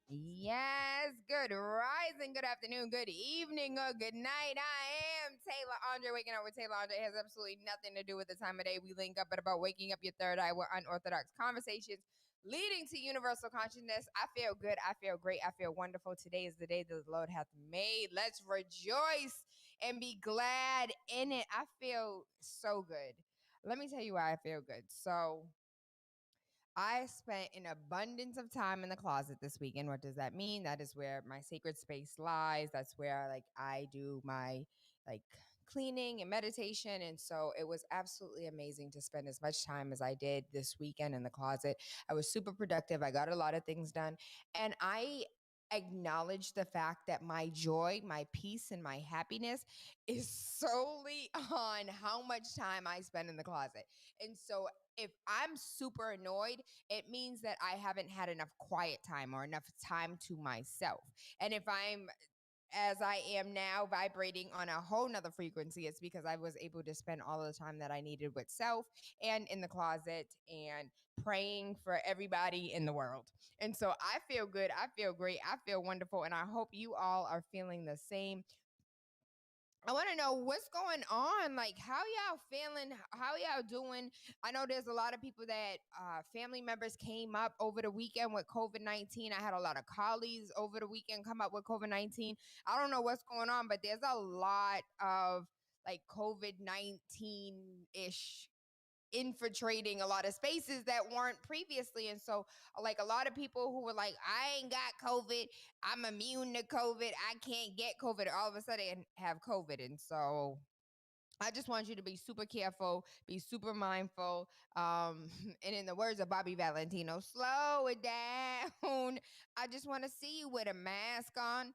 Yes, good rising, good afternoon, good evening, or good night. I am Taylor Andre. Waking up with Taylor Andre has absolutely nothing to do with the time of day. We link up at about waking up your third eye with unorthodox conversations leading to universal consciousness. I feel good. I feel great. I feel wonderful. Today is the day that the Lord hath made. Let's rejoice and be glad in it. I feel so good. Let me tell you why I feel good. So, I spent an abundance of time in the closet this weekend. What does that mean? That is where my sacred space lies. That's where I do my cleaning and meditation. And so it was absolutely amazing to spend as much time as I did this weekend in the closet. I was super productive. I got a lot of things done. And I acknowledge the fact that my joy, my peace, and my happiness is solely on how much time I spend in the closet. And so if I'm super annoyed, it means that I haven't had enough quiet time or enough time to myself. And if I'm, as I am now, vibrating on a whole nother frequency, it's because I was able to spend all the time that I needed with self and in the closet and praying for everybody in the world. And so I feel good. I feel great. I feel wonderful. And I hope you all are feeling the same. I want to know what's going on. Like, how y'all feeling? How y'all doing? I know there's a lot of people that family members came up over the weekend with COVID-19. I had a lot of colleagues over the weekend come up with COVID-19. I don't know what's going on, but there's a lot of like COVID-19-ish infiltrating a lot of spaces that weren't previously. And so like a lot of people who were like, I ain't got COVID, I'm immune to COVID, I can't get COVID, all of a sudden have COVID. And so I just want you to be super careful, be super mindful. And in the words of Bobby Valentino, slow it down. I just want to see you with a mask on.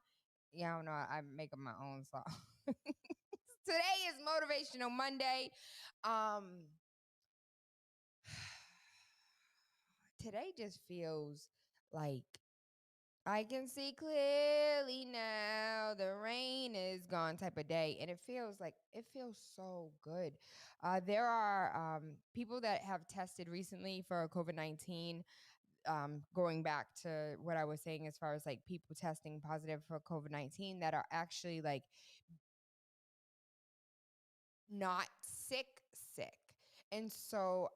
Yeah, I don't know. I'm making my own song. Today is Motivational Monday. Today just feels like I can see clearly now, the rain is gone type of day. And it feels so good. There are people that have tested recently for COVID-19, going back to what I was saying as far as like people testing positive for COVID-19 that are actually like not sick. And so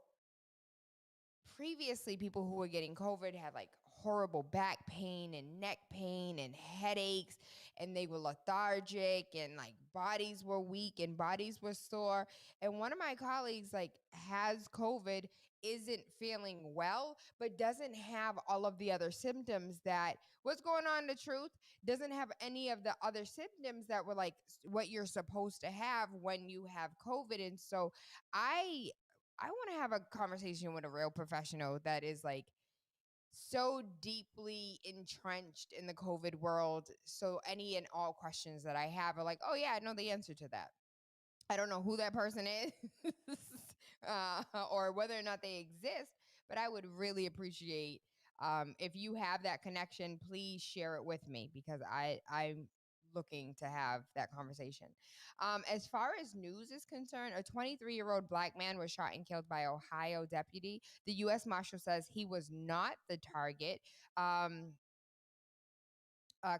previously, people who were getting COVID had like horrible back pain and neck pain and headaches, and they were lethargic and like bodies were weak and bodies were sore. And one of my colleagues like has COVID, isn't feeling well, but doesn't have all of the other symptoms that what's going on, the truth, doesn't have any of the other symptoms that were like what you're supposed to have when you have COVID. And so I want to have a conversation with a real professional that is like so deeply entrenched in the COVID world. So any and all questions that I have are like, oh yeah, I know the answer to that. I don't know who that person is or whether or not they exist, but I would really appreciate if you have that connection, please share it with me because I'm looking to have that conversation. As far as news is concerned, a 23-year-old black man was shot and killed by Ohio deputy. The U.S. Marshal says he was not the target.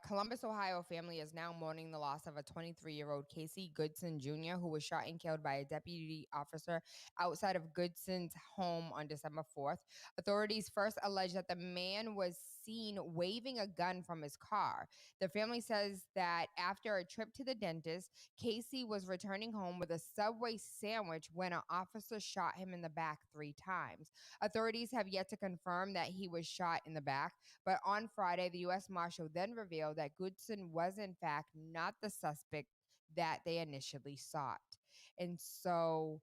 Columbus, Ohio family is now mourning the loss of a 23-year-old Casey Goodson Jr., who was shot and killed by a deputy officer outside of Goodson's home on December 4th. Authorities first alleged that the man was seen waving a gun from his car. The family says that after a trip to the dentist, Casey was returning home with a Subway sandwich when an officer shot him in the back 3 times. Authorities have yet to confirm that he was shot in the back, but on Friday, the U.S. Marshal then revealed that Goodson was, in fact, not the suspect that they initially sought. And so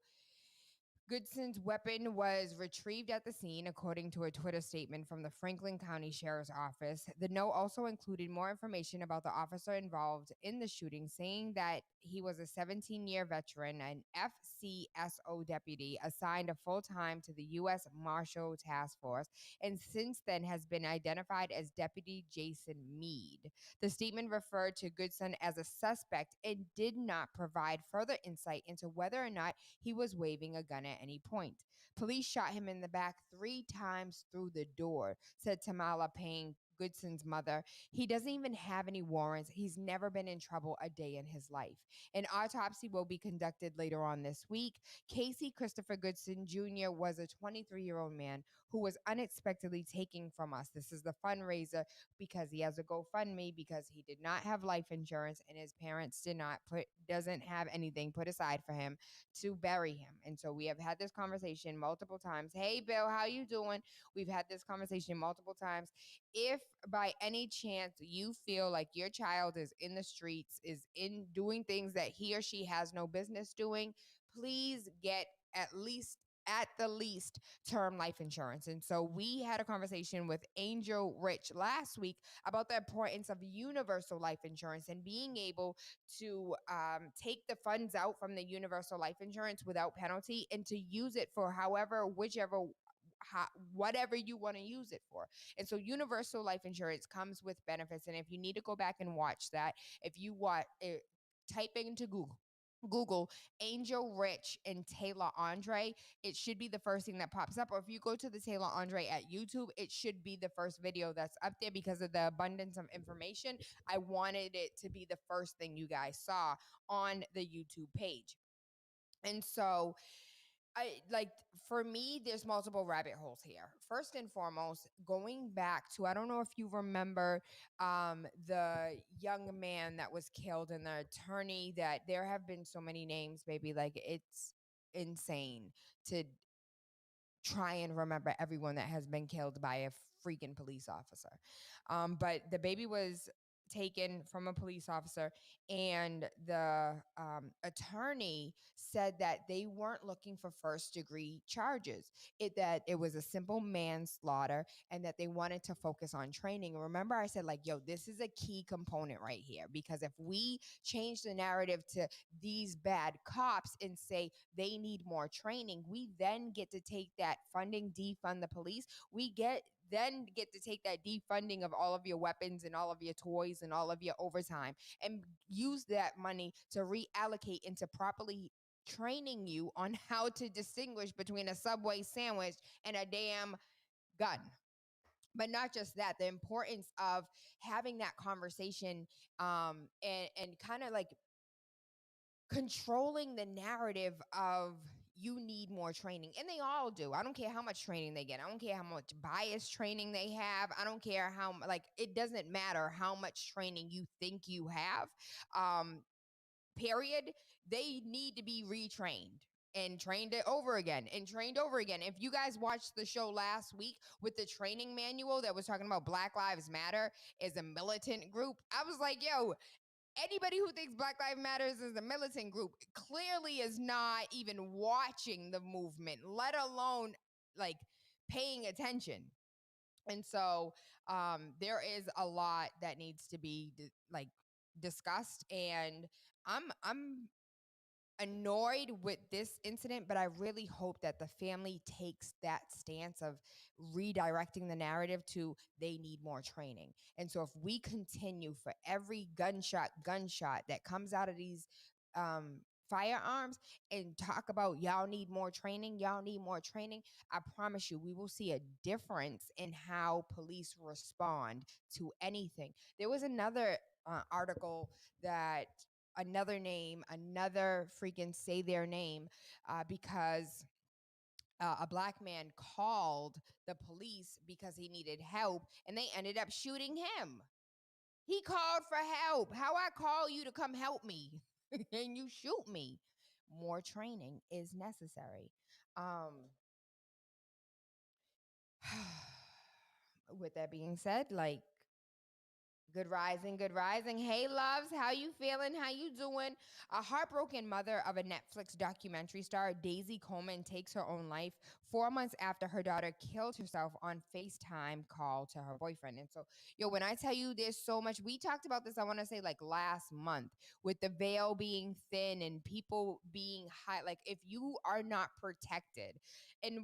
Goodson's weapon was retrieved at the scene, according to a Twitter statement from the Franklin County Sheriff's Office. The note also included more information about the officer involved in the shooting, saying that he was a 17-year veteran, an FCSO deputy assigned a full-time to the U.S. Marshal Task Force, and since then has been identified as Deputy Jason Meade. The statement referred to Goodson as a suspect and did not provide further insight into whether or not he was waving a gun at any point. Police shot him in the back 3 times through the door, said Tamala Payne Goodson's mother. He doesn't even have any warrants. He's never been in trouble a day in his life. An autopsy will be conducted later on this week. Casey Christopher Goodson Jr. was a 23-year-old man who was unexpectedly taken from us. This is the fundraiser because he has a GoFundMe because he did not have life insurance and his parents doesn't have anything put aside for him to bury him. And so we have had this conversation multiple times. Hey, Bill, how you doing? We've had this conversation multiple times. If by any chance you feel like your child is in the streets, is in doing things that he or she has no business doing, please get at the least term life insurance. And so we had a conversation with Angel Rich last week about the importance of universal life insurance and being able to take the funds out from the universal life insurance without penalty and to use it for whatever you want to use it for. And so universal life insurance comes with benefits. And if you need to go back and watch that, if you want, type into Google Angel Rich and Tayla Andre. It should be the first thing that pops up. Or if you go to the Tayla Andre at YouTube, it should be the first video that's up there because of the abundance of information. I wanted it to be the first thing you guys saw on the YouTube page. And so for me, there's multiple rabbit holes here. First and foremost, going back to, I don't know if you remember the young man that was killed and the attorney that there have been so many names, baby. Like, it's insane to try and remember everyone that has been killed by a freaking police officer. But the baby was taken from a police officer, and the attorney said that they weren't looking for first-degree charges. That it was a simple manslaughter, and that they wanted to focus on training. Remember, I said, like, yo, this is a key component right here, because if we change the narrative to these bad cops and say they need more training, we then get to take that funding, defund the police. Then get to take that defunding of all of your weapons and all of your toys and all of your overtime and use that money to reallocate into properly training you on how to distinguish between a Subway sandwich and a damn gun. But not just that, the importance of having that conversation and kind of like controlling the narrative of you need more training. And they all do. I don't care how much training they get. I don't care how much bias training they have. I don't care it doesn't matter how much training you think you have. Period. They need to be retrained and trained it over again and trained over again. If you guys watched the show last week with the training manual that was talking about Black Lives Matter as a militant group, I was like, yo, anybody who thinks Black Lives Matters is a militant group clearly is not even watching the movement, let alone like paying attention. And so there is a lot that needs to be discussed, and I'm annoyed with this incident, but I really hope that the family takes that stance of redirecting the narrative to they need more training. And so if we continue for every gunshot that comes out of these firearms and talk about y'all need more training, I promise you we will see a difference in how police respond to anything. There was another article that another freaking say their name because a black man called the police because he needed help and they ended up shooting him. He called for help. How I call you to come help me and you shoot me? More training is necessary. With that being said, good rising, good rising. Hey, loves, how you feeling? How you doing? A heartbroken mother of a Netflix documentary star, Daisy Coleman, takes her own life 4 months after her daughter killed herself on FaceTime call to her boyfriend. And so, yo, when I tell you there's so much, we talked about this, I want to say like last month, with the veil being thin and people being high. Like, if you are not protected, and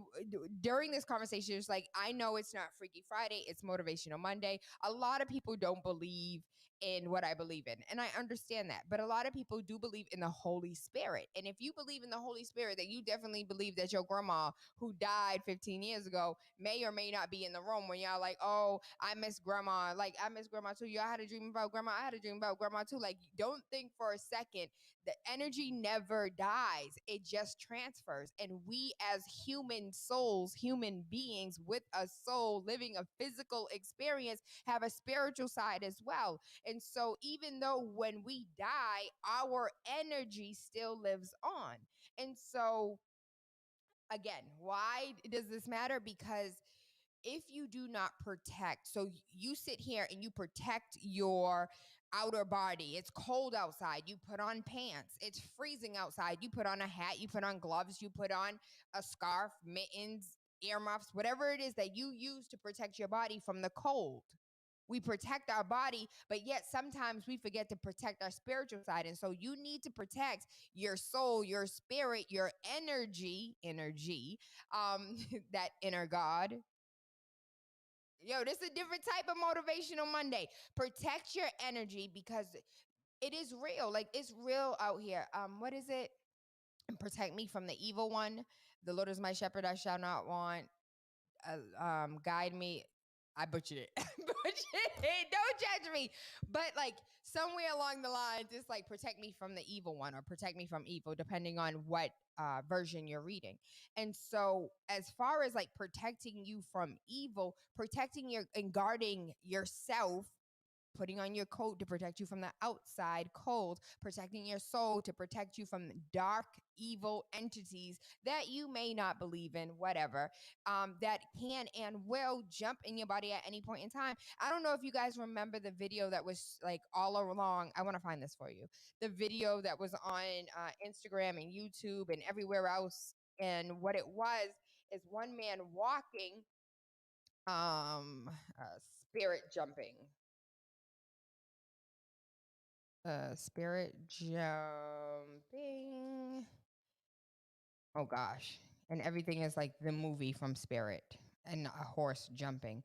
during this conversation, it's like, I know it's not Freaky Friday, it's Motivational Monday. A lot of people don't believe in what I believe in. And I understand that. But a lot of people do believe in the Holy Spirit. And if you believe in the Holy Spirit, then you definitely believe that your grandma who died 15 years ago may or may not be in the room when y'all like, oh, I miss grandma. Like, I miss grandma too. Y'all had a dream about grandma. I had a dream about grandma too. Like, don't think for a second the energy never dies. It just transfers. And we as human souls, human beings with a soul living a physical experience, have a spiritual side as well. And so even though when we die, our energy still lives on. And so again, why does this matter? Because if you do not protect, so you sit here and you protect your outer body. It's cold outside. You put on pants. It's freezing outside. You put on a hat. You put on gloves. You put on a scarf, mittens, earmuffs, whatever it is that you use to protect your body from the cold. We protect our body, but yet sometimes we forget to protect our spiritual side. And so you need to protect your soul, your spirit, your energy, that inner God. Yo, this is a different type of motivational Monday. Protect your energy because it is real. Like, it's real out here. What is it? And protect me from the evil one. The Lord is my shepherd, I shall not want. Guide me. I butchered it. Butchered it. Don't judge me. But like somewhere along the lines, it's like protect me from the evil one or protect me from evil, depending on what version you're reading. And so, as far as like protecting you from evil, protecting your and guarding yourself, putting on your coat to protect you from the outside cold, protecting your soul to protect you from dark, evil entities that you may not believe in, whatever, that can and will jump in your body at any point in time. I don't know if you guys remember the video that was like all along. I want to find this for you. The video that was on Instagram and YouTube and everywhere else. And what it was is one man walking, spirit jumping. Spirit jumping. Oh gosh. And everything is like the movie from Spirit and a horse jumping.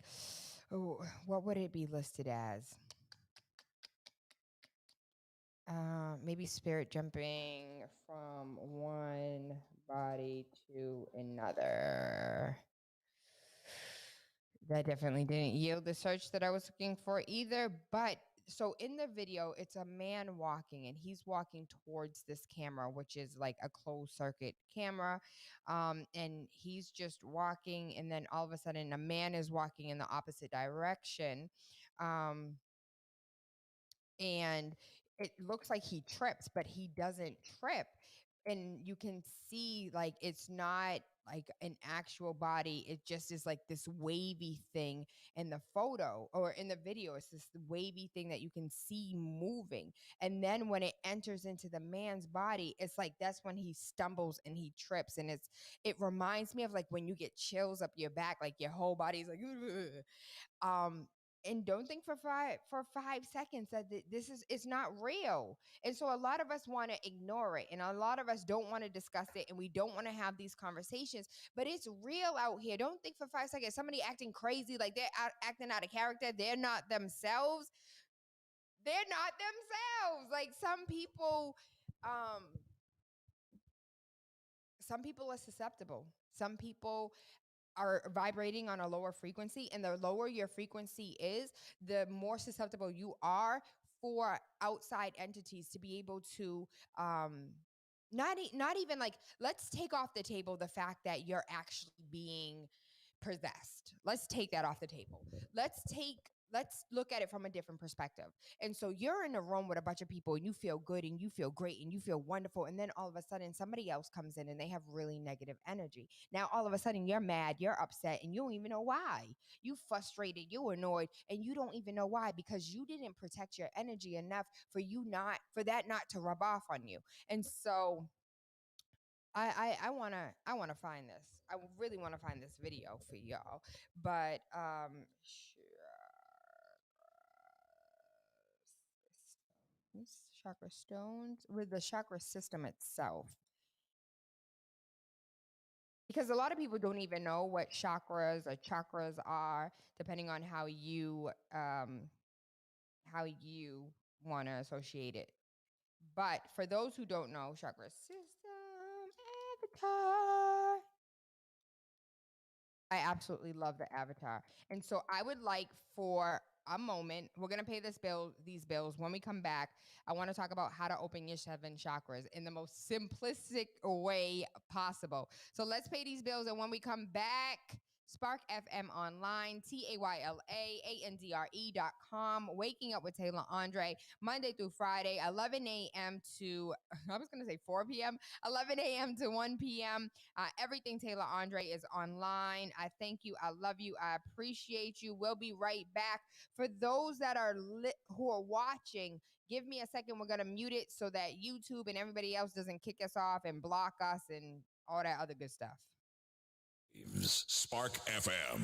Oh, what would it be listed as? Maybe spirit jumping from one body to another. That definitely didn't yield the search that I was looking for either. But so in the video, it's a man walking and he's walking towards this camera, which is like a closed circuit camera. And he's just walking. And then all of a sudden, a man is walking in the opposite direction. And it looks like he trips, but he doesn't trip. And you can see like it's not like an actual body. It just is like this wavy thing in the photo or in the video. It's this wavy thing that you can see moving. And then when it enters into the man's body, it's like that's when he stumbles and he trips. And it reminds me of like when you get chills up your back, like your whole body's like, ugh. And don't think for 5 seconds that this is it's not real. And so a lot of us want to ignore it, and a lot of us don't want to discuss it, and we don't want to have these conversations. But it's real out here. Don't think for 5 seconds somebody acting crazy, like they're acting out of character. They're not themselves. They're not themselves. Like um, some people are susceptible. Some people are vibrating on a lower frequency, and the lower your frequency is, the more susceptible you are for outside entities to be able to not even like, let's take off the table the fact that you're actually being possessed. Let's take that off the table. Let's look at it from a different perspective. And so you're in a room with a bunch of people and you feel good and you feel great and you feel wonderful. And then all of a sudden somebody else comes in and they have really negative energy. Now, all of a sudden you're mad, you're upset, and you don't even know why. You frustrated, you annoyed, and you don't even know why, because you didn't protect your energy enough for that not to rub off on you. And so I wanna find this. I really wanna find this video for y'all. But chakra stones with the chakra system itself. Because a lot of people don't even know what chakras or chakras are, depending on how you how you want to associate it. But for those who don't know, chakra system avatar. I absolutely love the avatar. And so I would like for a moment, we're going to pay these bills. When we come back, I want to talk about how to open your 7 chakras in the most simplistic way possible. So let's pay these bills. And when we come back, Spark FM Online, TaylaAndre.com, Waking Up with Tayla Andre, Monday through Friday, 11 a.m. to, I was going to say 4 p.m., 11 a.m. to 1 p.m. Everything Tayla Andre is online. I thank you. I love you. I appreciate you. We'll be right back. For those that are who are watching, give me a second. We're going to mute it so that YouTube and everybody else doesn't kick us off and block us and all that other good stuff. Spark FM.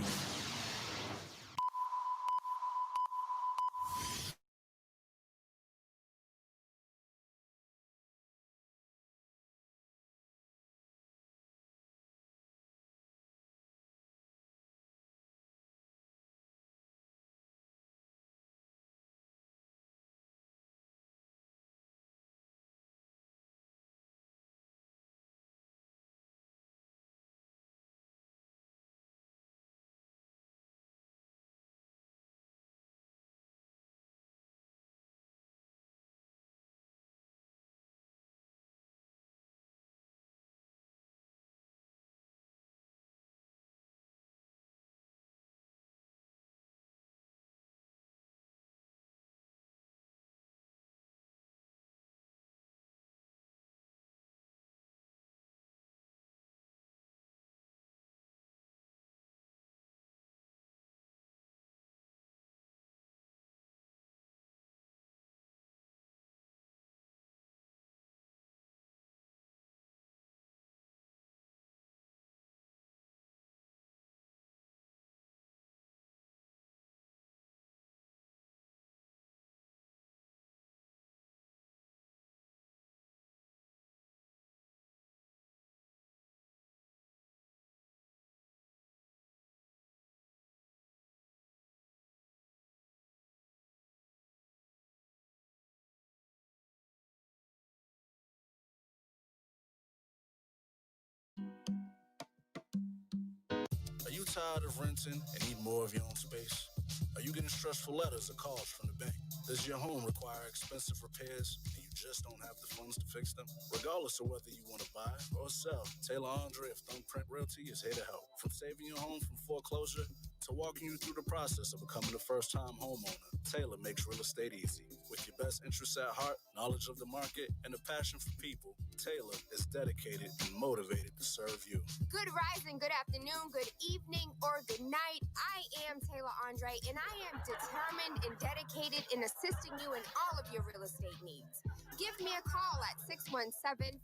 Are you tired of renting and need more of your own space? Are you getting stressful letters or calls from the bank? Does your home require expensive repairs and you just don't have the funds to fix them? Regardless of whether you want to buy or sell, Taylor Andre of Thumbprint Realty is here to help. From saving your home from foreclosure to walking you through the process of becoming a first-time homeowner, Taylor makes real estate easy. With your best interests at heart, knowledge of the market, and a passion for people, Taylor is dedicated and motivated to serve you. Good rising, good afternoon, good evening, or good night. I am Tayla Andre, and I am determined and dedicated in assisting you in all of your real estate needs. Give me a call at 617-459-0041.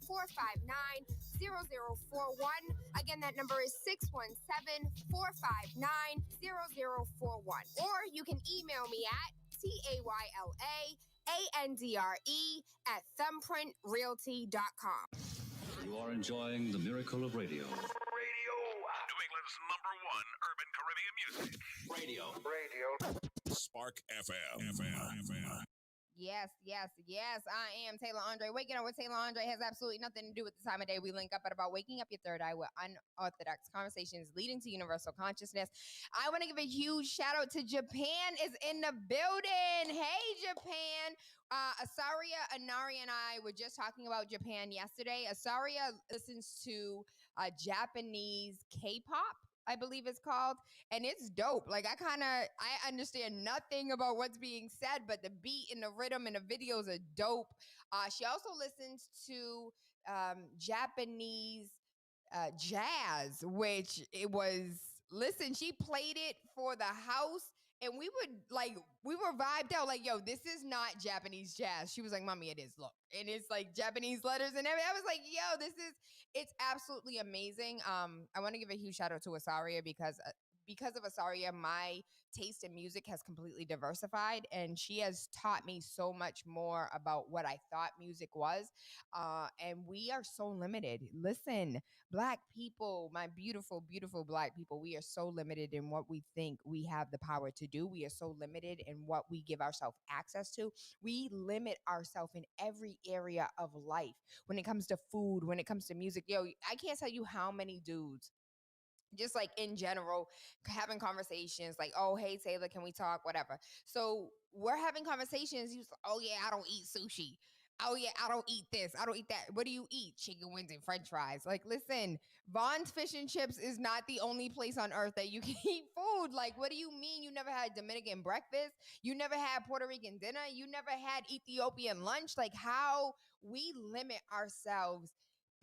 Again, that number is 617-459-0041. Or you can email me at TaylaAndre@thumbprintrealty.com. You are enjoying the miracle of radio. Radio. New England's #1 urban Caribbean music. Radio. Spark FM. Yes. I am Tayla Andre. Waking up with Tayla Andre has absolutely nothing to do with the time of day. We link up at about waking up your third eye with unorthodox conversations leading to universal consciousness. I want to give a huge shout out to Japan is in the building. Hey, Japan. Asaria, Anari, and I were just talking about Japan yesterday. Asaria listens to Japanese K-pop, I believe it's called. And it's dope. Like I understand nothing about what's being said, but the beat and the rhythm and the videos are dope. She also listens to Japanese jazz, which it was, listen, she played it for the house and we were vibed out like, yo, this is not Japanese jazz. She was like, mommy, it is, look. And it's like Japanese letters and everything. I was like, yo, it's absolutely amazing. I want to give a huge shout out to Asaria because because of Asaria, my taste in music has completely diversified, and she has taught me so much more about what I thought music was. And we are so limited. Listen, Black people, my beautiful, beautiful Black people, we are so limited in what we think we have the power to do. We are so limited in what we give ourselves access to. We limit ourselves in every area of life when it comes to food, when it comes to music. Yo, I can't tell you how many dudes, just like in general, having conversations like, oh, hey, Taylor, can we talk? Whatever. So we're having conversations. He's like, oh, yeah, I don't eat sushi. Oh, yeah, I don't eat this. I don't eat that. What do you eat? Chicken wings and french fries. Like, listen, Vaughn's Fish and Chips is not the only place on earth that you can eat food. Like, what do you mean you never had Dominican breakfast? You never had Puerto Rican dinner? You never had Ethiopian lunch? Like, how we limit ourselves,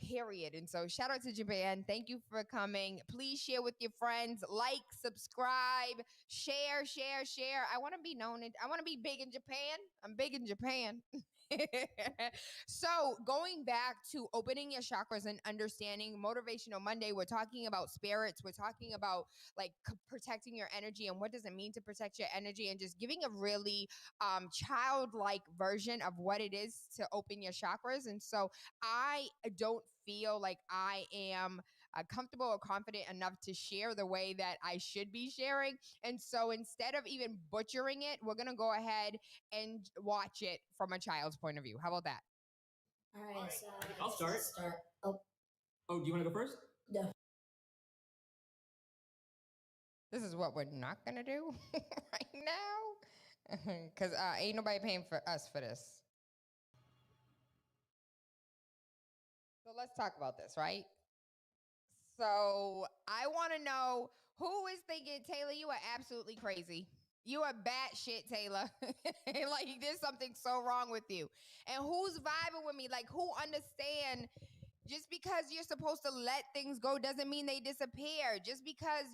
period. And so shout out to Japan. Thank you for coming. Please share with your friends, like, subscribe, share, share, share. I want to be I want to be big in Japan. I'm big in Japan. So going back to opening your chakras and understanding Motivational Monday, we're talking about spirits. We're talking about like protecting your energy and what does it mean to protect your energy, and just giving a really childlike version of what it is to open your chakras. And so I don't feel like I am comfortable or confident enough to share the way that I should be sharing. And so instead of even butchering it, we're going to go ahead and watch it from a child's point of view. How about that? All right, so I'll start. Oh, do you want to go first? No. This is what we're not going to do right now, because ain't nobody paying for us for this. So let's talk about this, right? So I want to know who is thinking, Taylor, you are absolutely crazy. You are batshit, Taylor. Like, there's something so wrong with you. And who's vibing with me? Like, who understand just because you're supposed to let things go doesn't mean they disappear. Just because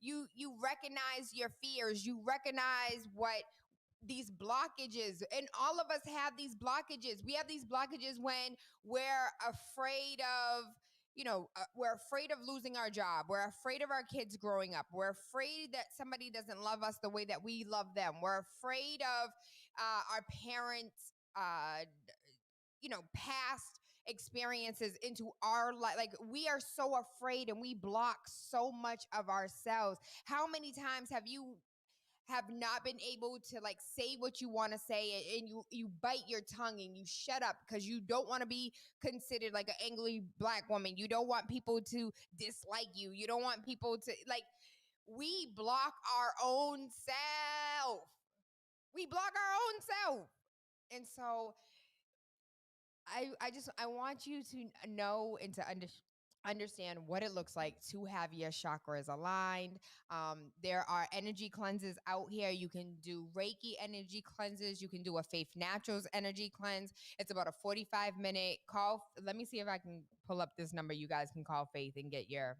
you recognize your fears, you recognize what these blockages, and all of us have these blockages. We have these blockages when we're afraid of, we're afraid of losing our job. We're afraid of our kids growing up. We're afraid that somebody doesn't love us the way that we love them. We're afraid of our parents, past experiences into our life. Like, we are so afraid and we block so much of ourselves. How many times have you have not been able to like say what you want to say, and you bite your tongue and you shut up because you don't want to be considered like an angry Black woman? You don't want people to dislike you. You don't want people to like, we block our own self. We block our own self. And so I want you to know and to understand what it looks like to have your chakras aligned. There are energy cleanses out here. You can do Reiki energy cleanses. You can do a Faith Naturals energy cleanse. It's about a 45-minute call. Let me see if I can pull up this number. You guys can call Faith and get your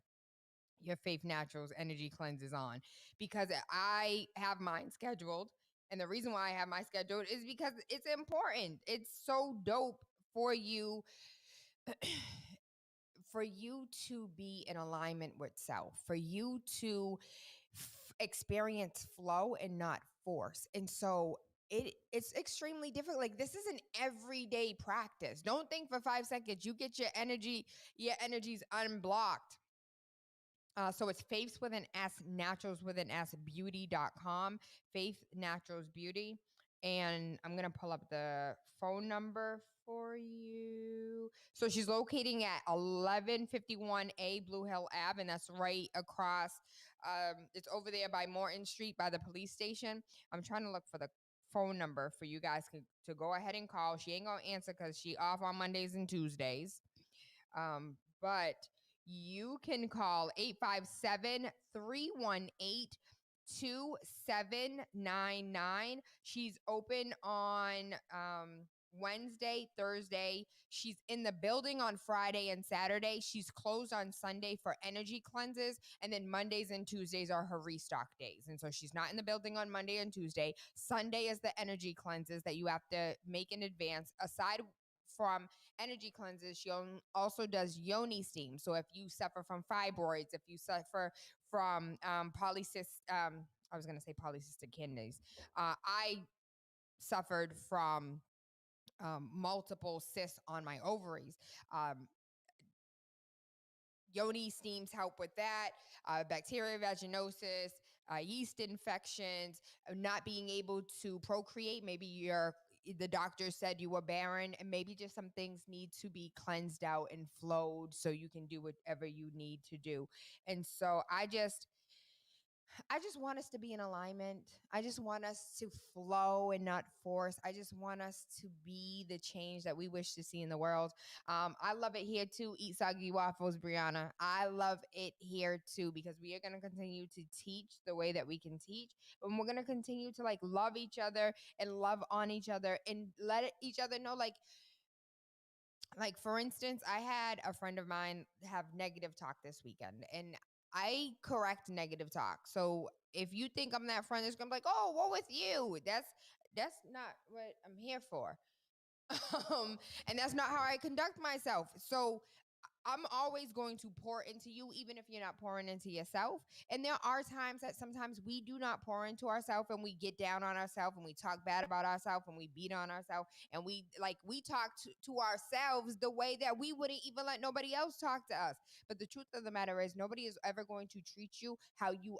Faith Naturals energy cleanses on, because I have mine scheduled. And the reason why I have my scheduled is because it's important. It's so dope for you for you to be in alignment with self, for you to experience flow and not force. And so it's extremely difficult. Like, this is an everyday practice. Don't think for 5 seconds you get your energies unblocked. So it's Faiths with an S, Naturals with an S, beauty.com, Faith Naturals Beauty. And I'm going to pull up the phone number for you. So she's locating at 1151A Blue Hill Ave, and that's right across. It's over there by Morton Street by the police station. I'm trying to look for the phone number for you guys to go ahead and call. She ain't going to answer because she off on Mondays and Tuesdays. But you can call 857-318-2799. She's open on Wednesday, Thursday. She's in the building on Friday and Saturday. She's closed on Sunday for energy cleanses. And then Mondays and Tuesdays are her restock days. And so she's not in the building on Monday and Tuesday. Sunday is the energy cleanses that you have to make in advance. Aside from energy cleanses, she also does yoni steam. So if you suffer from fibroids, if you suffer from I was going to say polycystic kidneys. I suffered from multiple cysts on my ovaries. Yoni steams help with that. Bacteria vaginosis, yeast infections, not being able to procreate. Maybe the doctor said you were barren, and maybe just some things need to be cleansed out and flowed so you can do whatever you need to do. And so I just want us to be in alignment. I just want us to flow and not force. I just want us to be the change that we wish to see in the world. I love it here too. Eat soggy waffles, Brianna. I love it here too, because we are going to continue to teach the way that we can teach. And we're going to continue to love each other and love on each other and let each other know, for instance, I had a friend of mine have negative talk this weekend, and I correct negative talk. So if you think I'm that friend that's gonna be like, "Oh, what with you?" That's not what I'm here for. And that's not how I conduct myself. So I'm always going to pour into you, even if you're not pouring into yourself. And there are times that sometimes we do not pour into ourselves, and we get down on ourselves, and we talk bad about ourselves, and we beat on ourselves, and we talk to ourselves the way that we wouldn't even let nobody else talk to us. But the truth of the matter is, nobody is ever going to treat you how you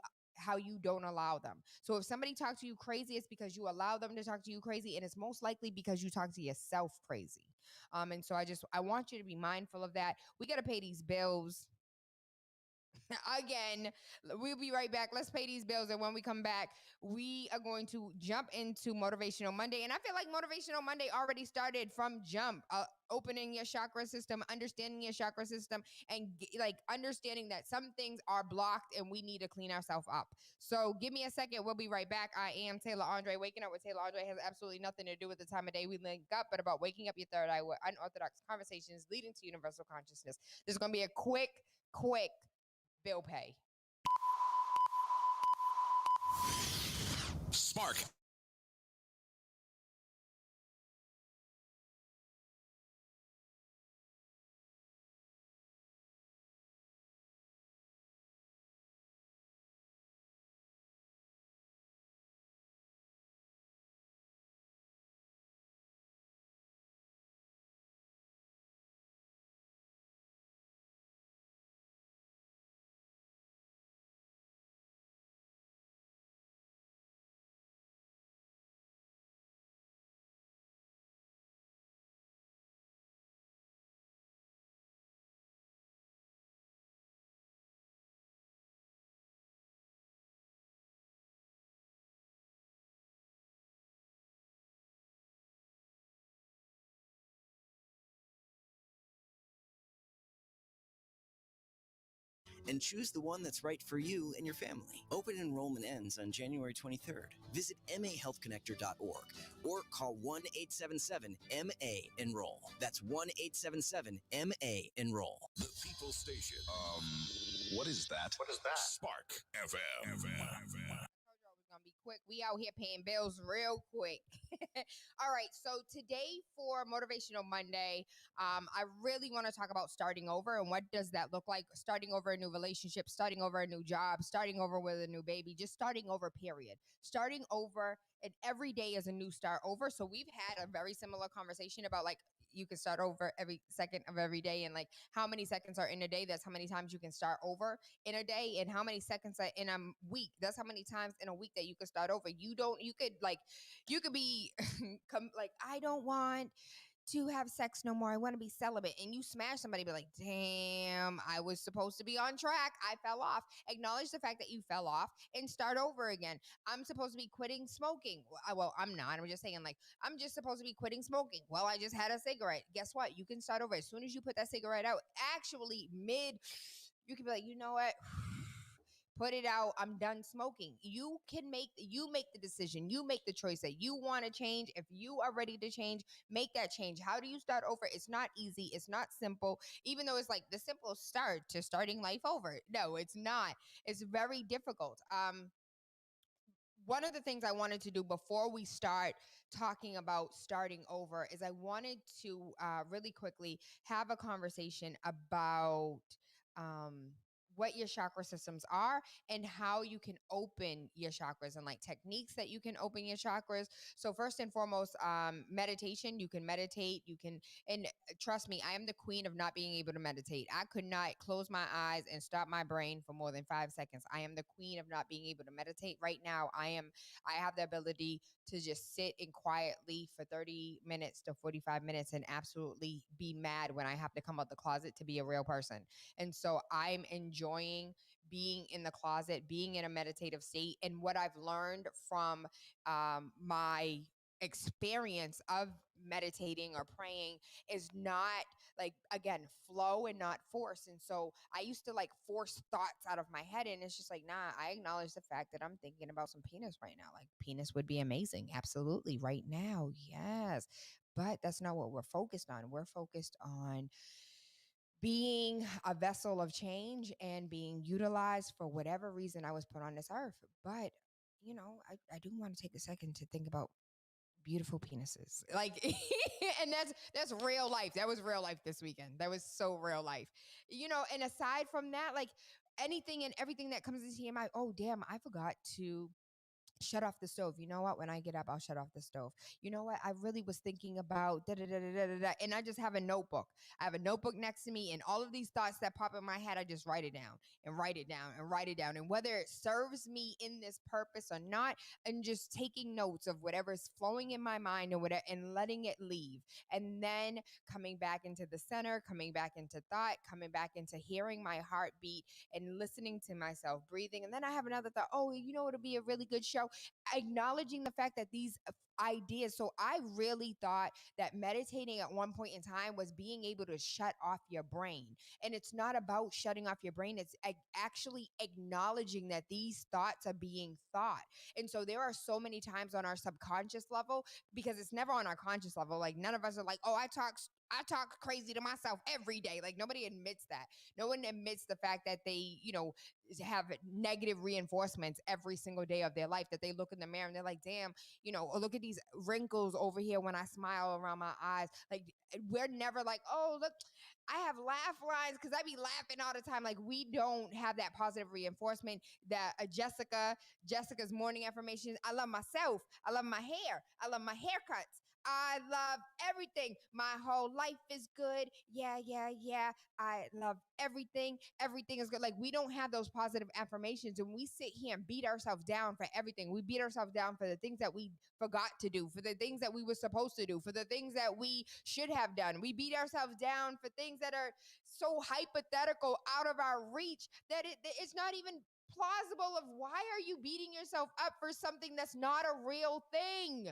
don't allow them. So if somebody talks to you crazy, it's because you allow them to talk to you crazy, and it's most likely because you talk to yourself crazy. And so I want you to be mindful of that. We got to pay these bills. Again, we'll be right back. Let's pay these bills. And when we come back, we are going to jump into Motivational Monday. And I feel like Motivational Monday already started from jump, opening your chakra system, understanding your chakra system, and understanding that some things are blocked and we need to clean ourselves up. So give me a second. We'll be right back. I am Tayla Andre. Waking Up with Tayla Andre has absolutely nothing to do with the time of day we link up, but about waking up your third eye with unorthodox conversations leading to universal consciousness. This is going to be a quick bill pay. Spark. And choose the one that's right for you and your family. Open enrollment ends on January 23rd. Visit mahealthconnector.org or call 1-877-MA-ENROLL. That's 1-877-MA-ENROLL. The People Station. What is that? What is that? Spark FM. Gonna be quick. We out here paying bills real quick. All right. So today for Motivational Monday, I really want to talk about starting over and what does that look like? Starting over a new relationship, starting over a new job, starting over with a new baby, just starting over, period. Starting over, and every day is a new start over. So we've had a very similar conversation about you can start over every second of every day, and how many seconds are in a day. That's how many times you can start over in a day, and how many seconds are in a week. That's how many times in a week that you could start over. You could be I don't want to have sex no more. I want to be celibate. And you smash somebody, be like, damn, I was supposed to be on track. I fell off. Acknowledge the fact that you fell off and start over again. I'm supposed to be quitting smoking. Well, I'm not. I'm just saying, I'm just supposed to be quitting smoking. Well, I just had a cigarette. Guess what? You can start over. As soon as you put that cigarette out, actually you can be like, you know what? Put it out. I'm done smoking. You make the decision. You make the choice that you want to change. If you are ready to change, make that change. How do you start over? It's not easy. It's not simple. Even though it's the simple start to starting life over. No, it's not. It's very difficult. One of the things I wanted to do before we start talking about starting over is I wanted to really quickly have a conversation about what your chakra systems are and how you can open your chakras and like techniques that you can open your chakras. So first and foremost, meditation. You can meditate. You can, and trust me, I am the queen of not being able to meditate. I could not close my eyes and stop my brain for more than 5 seconds. I am the queen of not being able to meditate. Right now, I have the ability to just sit and quietly for 30 minutes to 45 minutes and absolutely be mad when I have to come out the closet to be a real person. And so I'm enjoying being in the closet, being in a meditative state. And what I've learned from my experience of meditating or praying is not like, again, flow and not force. And so I used to like force thoughts out of my head, and it's just like, nah, I acknowledge the fact that I'm thinking about some penis right now. Like, penis would be amazing, absolutely, right now, yes, but that's not what we're focused on. We're focused on being a vessel of change and being utilized for whatever reason I was put on this earth. But I do want to take a second to think about beautiful penises, like, and that's real life. That was real life this weekend. That was so real life, and aside from that, like, anything and everything that comes into your mind, oh damn, I forgot to shut off the stove. You know what? When I get up, I'll shut off the stove. You know what? I really was thinking about da da da da da da, and I just have a notebook. I have a notebook next to me, and all of these thoughts that pop in my head, I just write it down and write it down and write it down. And whether it serves me in this purpose or not, and just taking notes of whatever's flowing in my mind and whatever, and letting it leave, and then coming back into the center, coming back into thought, coming back into hearing my heartbeat and listening to myself breathing. And then I have another thought. Oh, it'll be a really good show, acknowledging the fact that these ideas. So I really thought that meditating at one point in time was being able to shut off your brain. And it's not about shutting off your brain. It's actually acknowledging that these thoughts are being thought. And so there are so many times on our subconscious level, because it's never on our conscious level. Like, none of us are like, oh, I talk crazy to myself every day. Like, nobody admits that. No one admits the fact that they, have negative reinforcements every single day of their life, that they look in the mirror and they're like, damn, look at these wrinkles over here when I smile around my eyes. Like, we're never like, oh, look, I have laugh lines because I be laughing all the time. Like, we don't have that positive reinforcement that Jessica's morning affirmations. I love myself. I love my hair. I love my haircuts. I love everything. My whole life is good. Yeah, yeah, yeah. I love everything. Everything is good. Like, we don't have those positive affirmations, and we sit here and beat ourselves down for everything. We beat ourselves down for the things that we forgot to do, for the things that we were supposed to do, for the things that we should have done. We beat ourselves down for things that are so hypothetical, out of our reach, that it's not even plausible. Of why are you beating yourself up for something that's not a real thing?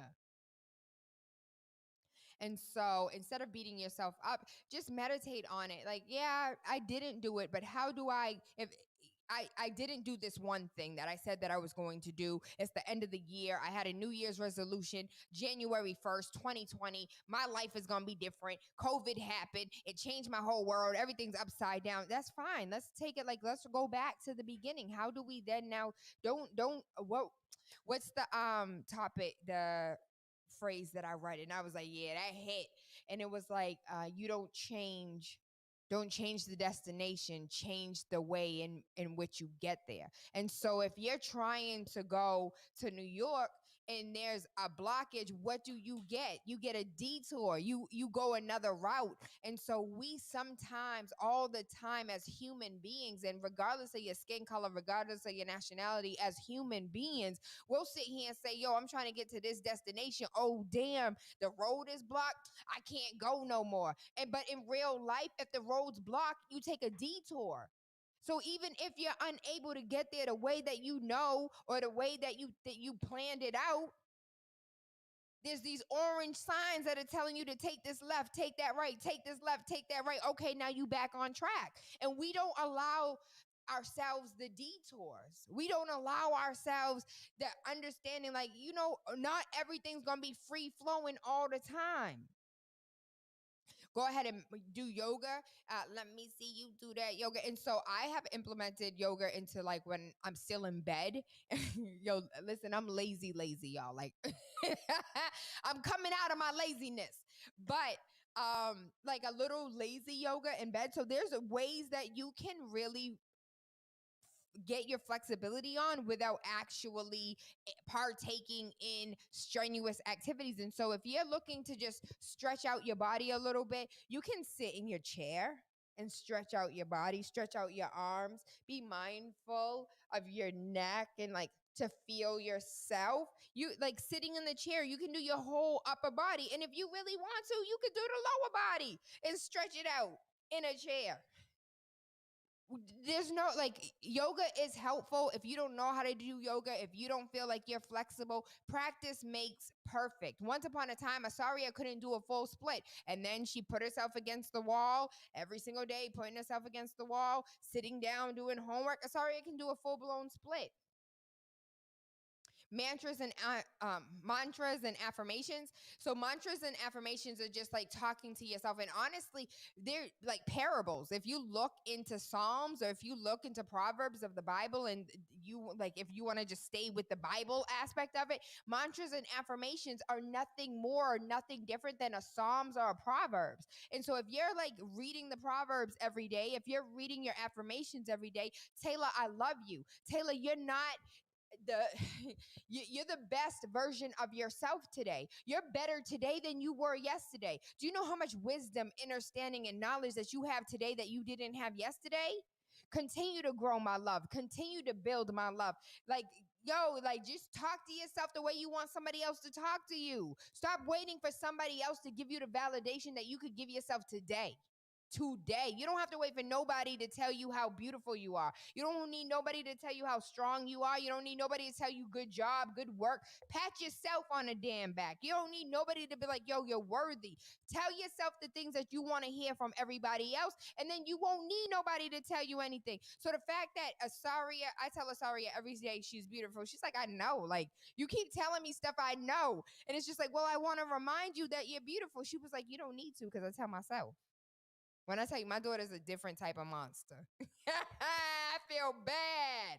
And so instead of beating yourself up, just meditate on it. Like, yeah, I didn't do it, but how do if I didn't do this one thing that I said that I was going to do. It's the end of the year. I had a New Year's resolution, January 1st, 2020. My life is going to be different. COVID happened. It changed my whole world. Everything's upside down. That's fine. Let's take it, like, let's go back to the beginning. How do we then now what's the topic, the phrase that I read, and I was like, yeah, that hit. And it was like, you don't change the destination, change the way in which you get there. And so if you're trying to go to New York and there's a blockage, what do you get? You get a detour. You go another route. And so we sometimes, all the time, as human beings, and regardless of your skin color, regardless of your nationality, as human beings, we'll sit here and say, yo, I'm trying to get to this destination. Oh, damn, the road is blocked. I can't go no more. But in real life, if the road's blocked, you take a detour. So even if you're unable to get there the way that you know, or the way that you planned it out, there's these orange signs that are telling you to take this left, take that right, take this left, take that right. Okay, now you back on track. And we don't allow ourselves the detours. We don't allow ourselves the understanding, like, not everything's going to be free flowing all the time. Go ahead and do yoga. Let me see you do that yoga. And so I have implemented yoga into, like, when I'm still in bed. Yo, listen, I'm lazy, y'all. Like, I'm coming out of my laziness. But like a little lazy yoga in bed. So there's ways that you can really get your flexibility on without actually partaking in strenuous activities. And so if you're looking to just stretch out your body a little bit, you can sit in your chair and stretch out your body, stretch out your arms, be mindful of your neck and like to feel yourself. You like sitting in the chair, you can do your whole upper body. And if you really want to, you could do the lower body and stretch it out in a chair. There's no like yoga is helpful. If you don't know how to do yoga, if you don't feel like you're flexible, practice makes perfect. Once upon a time, Asaria couldn't do a full split, and then she put herself against the wall every single day, putting herself against the wall, sitting down, doing homework. Asaria can do a full-blown split. Mantras and affirmations. So mantras and affirmations are just like talking to yourself, and honestly, they're like parables. If you look into Psalms or if you look into Proverbs of the Bible, and you like, if you want to just stay with the Bible aspect of it, mantras and affirmations are nothing more or nothing different than a Psalms or a Proverbs. And so if you're like reading the Proverbs every day, if you're reading your affirmations every day, Tayla, I love you. Tayla, you're not the you're the best version of yourself today. You're better today than you were yesterday. Do you know how much wisdom, understanding, and knowledge that you have today that you didn't have yesterday? Continue to grow, my love. Continue to build, my love. Like, like just talk to yourself the way you want somebody else to talk to you. Stop waiting for somebody else to give you the validation that you could give yourself today. You don't have to wait for nobody to tell you how beautiful you are. You don't need nobody to tell you how strong you are. You don't need nobody to tell you good job, good work. Pat yourself on the damn back. You don't need nobody to be like, yo, you're worthy. Tell yourself the things that you want to hear from everybody else, and then you won't need nobody to tell you anything. So the fact that Asaria, I tell Asaria every day she's beautiful. She's like, I know. Like, you keep telling me stuff I know. And it's just like, well, I want to remind you that you're beautiful. She was like, you don't need to, because I tell myself. When I tell you, my daughter's a different type of monster. I feel bad.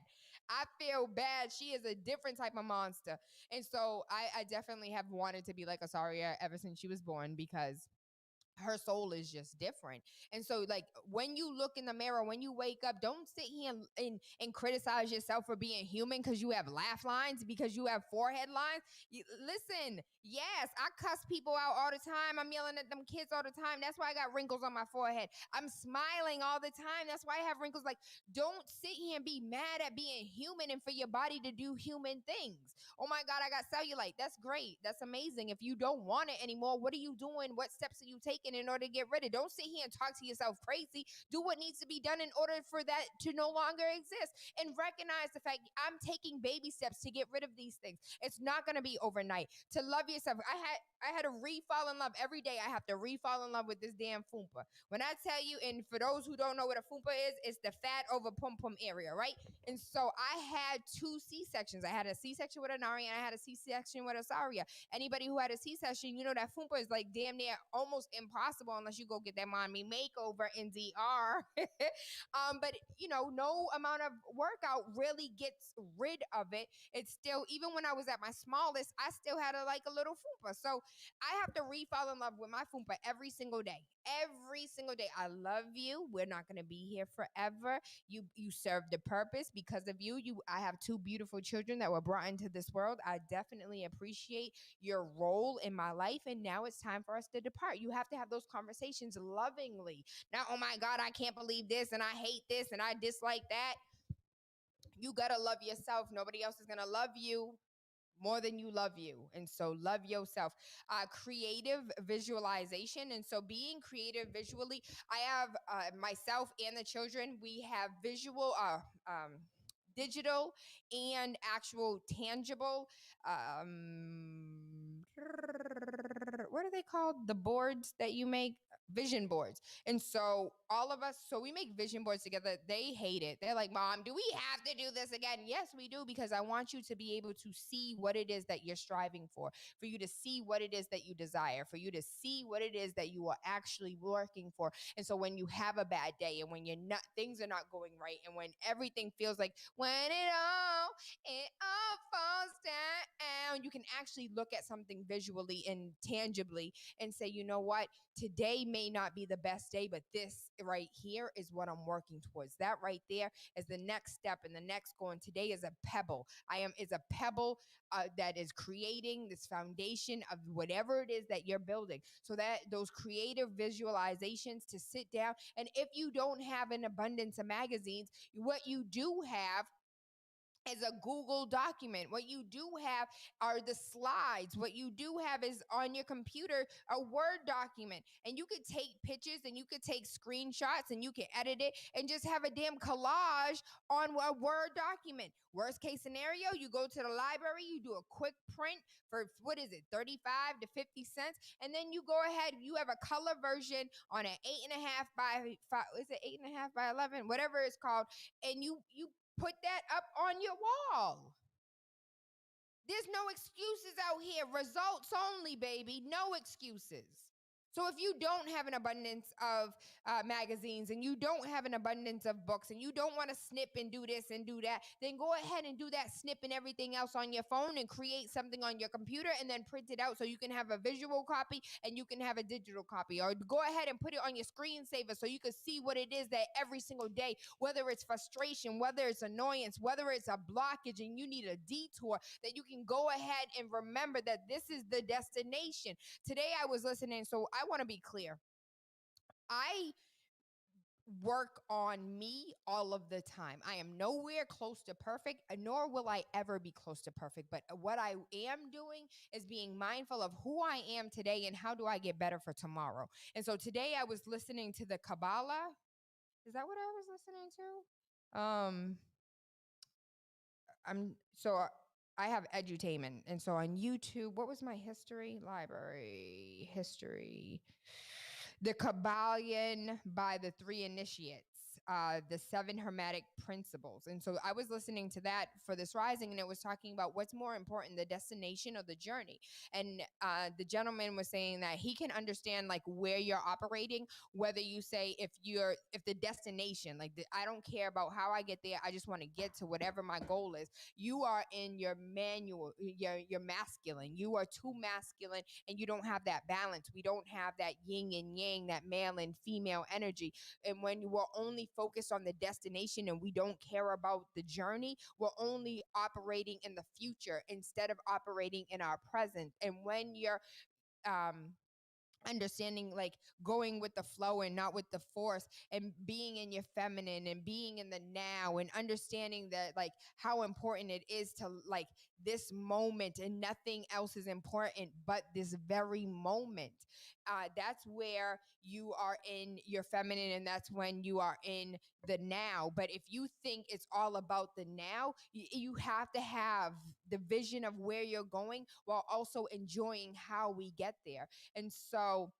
I feel bad. She is a different type of monster. And so I definitely have wanted to be like Asaria ever since she was born, because her soul is just different. And so like when you look in the mirror, when you wake up, don't sit here and criticize yourself for being human because you have laugh lines, because you have forehead lines. Listen, yes, I cuss people out all the time. I'm yelling at them kids all the time. That's why I got wrinkles on my forehead. I'm smiling all the time. That's why I have wrinkles. Like, don't sit here and be mad at being human and for your body to do human things. Oh my God, I got cellulite. That's great. That's amazing. If you don't want it anymore, what are you doing? What steps are you taking in order to get rid of it? Don't sit here and talk to yourself crazy. Do what needs to be done in order for that to no longer exist. And recognize the fact I'm taking baby steps to get rid of these things. It's not going to be overnight. To love yourself, I had to re-fall in love. Every day I have to re-fall in love with this damn fupa. When I tell you, and for those who don't know what a fupa is, it's the fat over pum-pum area, right? And so I had 2 C-sections. I had a C-section with Anari, and I had a C-section with Asaria. Anybody who had a C-section, you know that fupa is like damn near almost impossible unless you go get that mommy makeover in DR. But you know, no amount of workout really gets rid of it. It's still, even when I was at my smallest, I still had a little fupa. So I have to re-fall in love with my fupa every single day. Every single day. I love you. We're not going to be here forever. You served a purpose. Because of you, I have 2 beautiful children that were brought into this world. I definitely appreciate your role in my life, and now it's time for us to depart. You have to have those conversations lovingly. Now, oh my God, I can't believe this, and I hate this, and I dislike that. You gotta love yourself. Nobody else is gonna love you more than you love you. And so love yourself. Creative visualization. And so being creative visually, I have myself and the children, we have digital and actual tangible, what are they called? The boards that you make, vision boards. And so all of us, so we make vision boards together. They hate it. They're like, Mom, do we have to do this again? Yes, we do, because I want you to be able to see what it is that you're striving for you to see what it is that you desire, for you to see what it is that you are actually working for. And so when you have a bad day, and when things are not going right, and when everything feels like when it all falls down, you can actually look at something visually and tangibly and say, you know what? Today may not be the best day, but this right here is what I'm working towards. That right there is the next step and the next goal. And today is a pebble. Is a pebble that is creating this foundation of whatever it is that you're building. So that those creative visualizations to sit down. And if you don't have an abundance of magazines, what you do have is a Google document. What you do have are the slides. What you do have is on your computer a Word document. And you could take pictures and you could take screenshots and you can edit it and just have a damn collage on a Word document. Worst case scenario, you go to the library, you do a quick print for, 35 to 50 cents. And then you go ahead, you have a color version on an 8.5 by 5, is it 8.5 by 11? Whatever it's called. And you put that up on your wall. There's no excuses out here. Results only, baby. No excuses. So if you don't have an abundance of magazines and you don't have an abundance of books and you don't want to snip and do this and do that, then go ahead and do that snip and everything else on your phone and create something on your computer and then print it out so you can have a visual copy and you can have a digital copy. Or go ahead and put it on your screensaver so you can see what it is that every single day, whether it's frustration, whether it's annoyance, whether it's a blockage and you need a detour, that you can go ahead and remember that this is the destination. Today I was listening, so I want to be clear. I work on me all of the time. I am nowhere close to perfect, nor will I ever be close to perfect. But what I am doing is being mindful of who I am today and how do I get better for tomorrow. And so today I was listening to the Kabbalah. Is that what I was listening to? I have edutainment. And so on YouTube, what was my history? Library, history. The Kabbalion by the Three Initiates, the 7 Hermetic Principles. And so I was listening to that for this rising, and it was talking about what's more important, the destination or the journey. And the gentleman was saying that he can understand like where you're operating, whether you say if the destination, I don't care about how I get there, I just want to get to whatever my goal is. You are in your manual, you're masculine. You are too masculine and you don't have that balance. We don't have that yin and yang, that male and female energy. And when we're only focused on the destination and we don't care about the journey, we're only operating in the future instead of operating in our present. And when you're understanding like going with the flow and not with the force, and being in your feminine and being in the now, and understanding that like how important it is to like this moment and nothing else is important but this very moment. That's where you are in your feminine, and that's when you are in the now. But if you think it's all about the now, you have to have the vision of where you're going while also enjoying how we get there. And so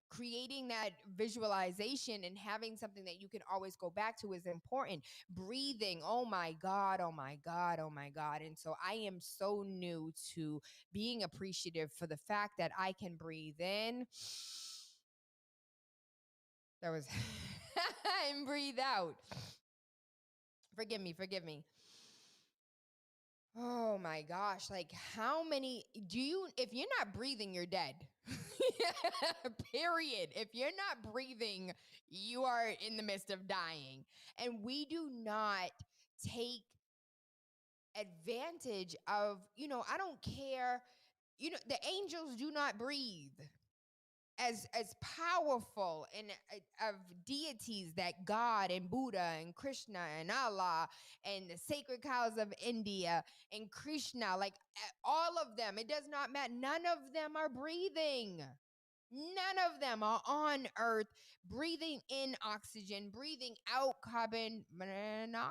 creating that visualization and having something that you can always go back to is important. Breathing, oh my God, oh my God, oh my God. And so I am so new to being appreciative for the fact that I can breathe in. That was, and breathe out. Forgive me. Oh my gosh. Like how many if you're not breathing, you're dead. Period. If you're not breathing, you are in the midst of dying. And we do not take advantage of, I don't care. The angels do not breathe. As powerful and of deities that God and Buddha and Krishna and Allah and the sacred cows of India and Krishna, like all of them, it does not matter. None of them are breathing. None of them are on earth breathing in oxygen, breathing out carbon monoxide,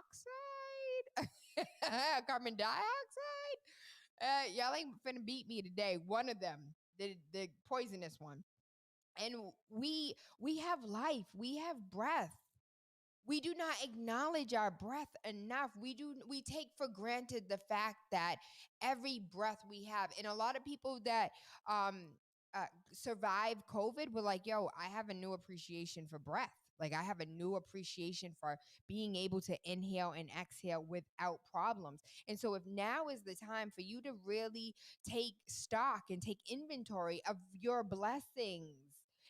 carbon dioxide. Y'all ain't finna beat me today. One of them, the poisonous one. And we have life, we have breath. We do not acknowledge our breath enough. We take for granted the fact that every breath we have. And a lot of people that survive COVID were like, yo, I have a new appreciation for breath. Like I have a new appreciation for being able to inhale and exhale without problems. And so if now is the time for you to really take stock and take inventory of your blessings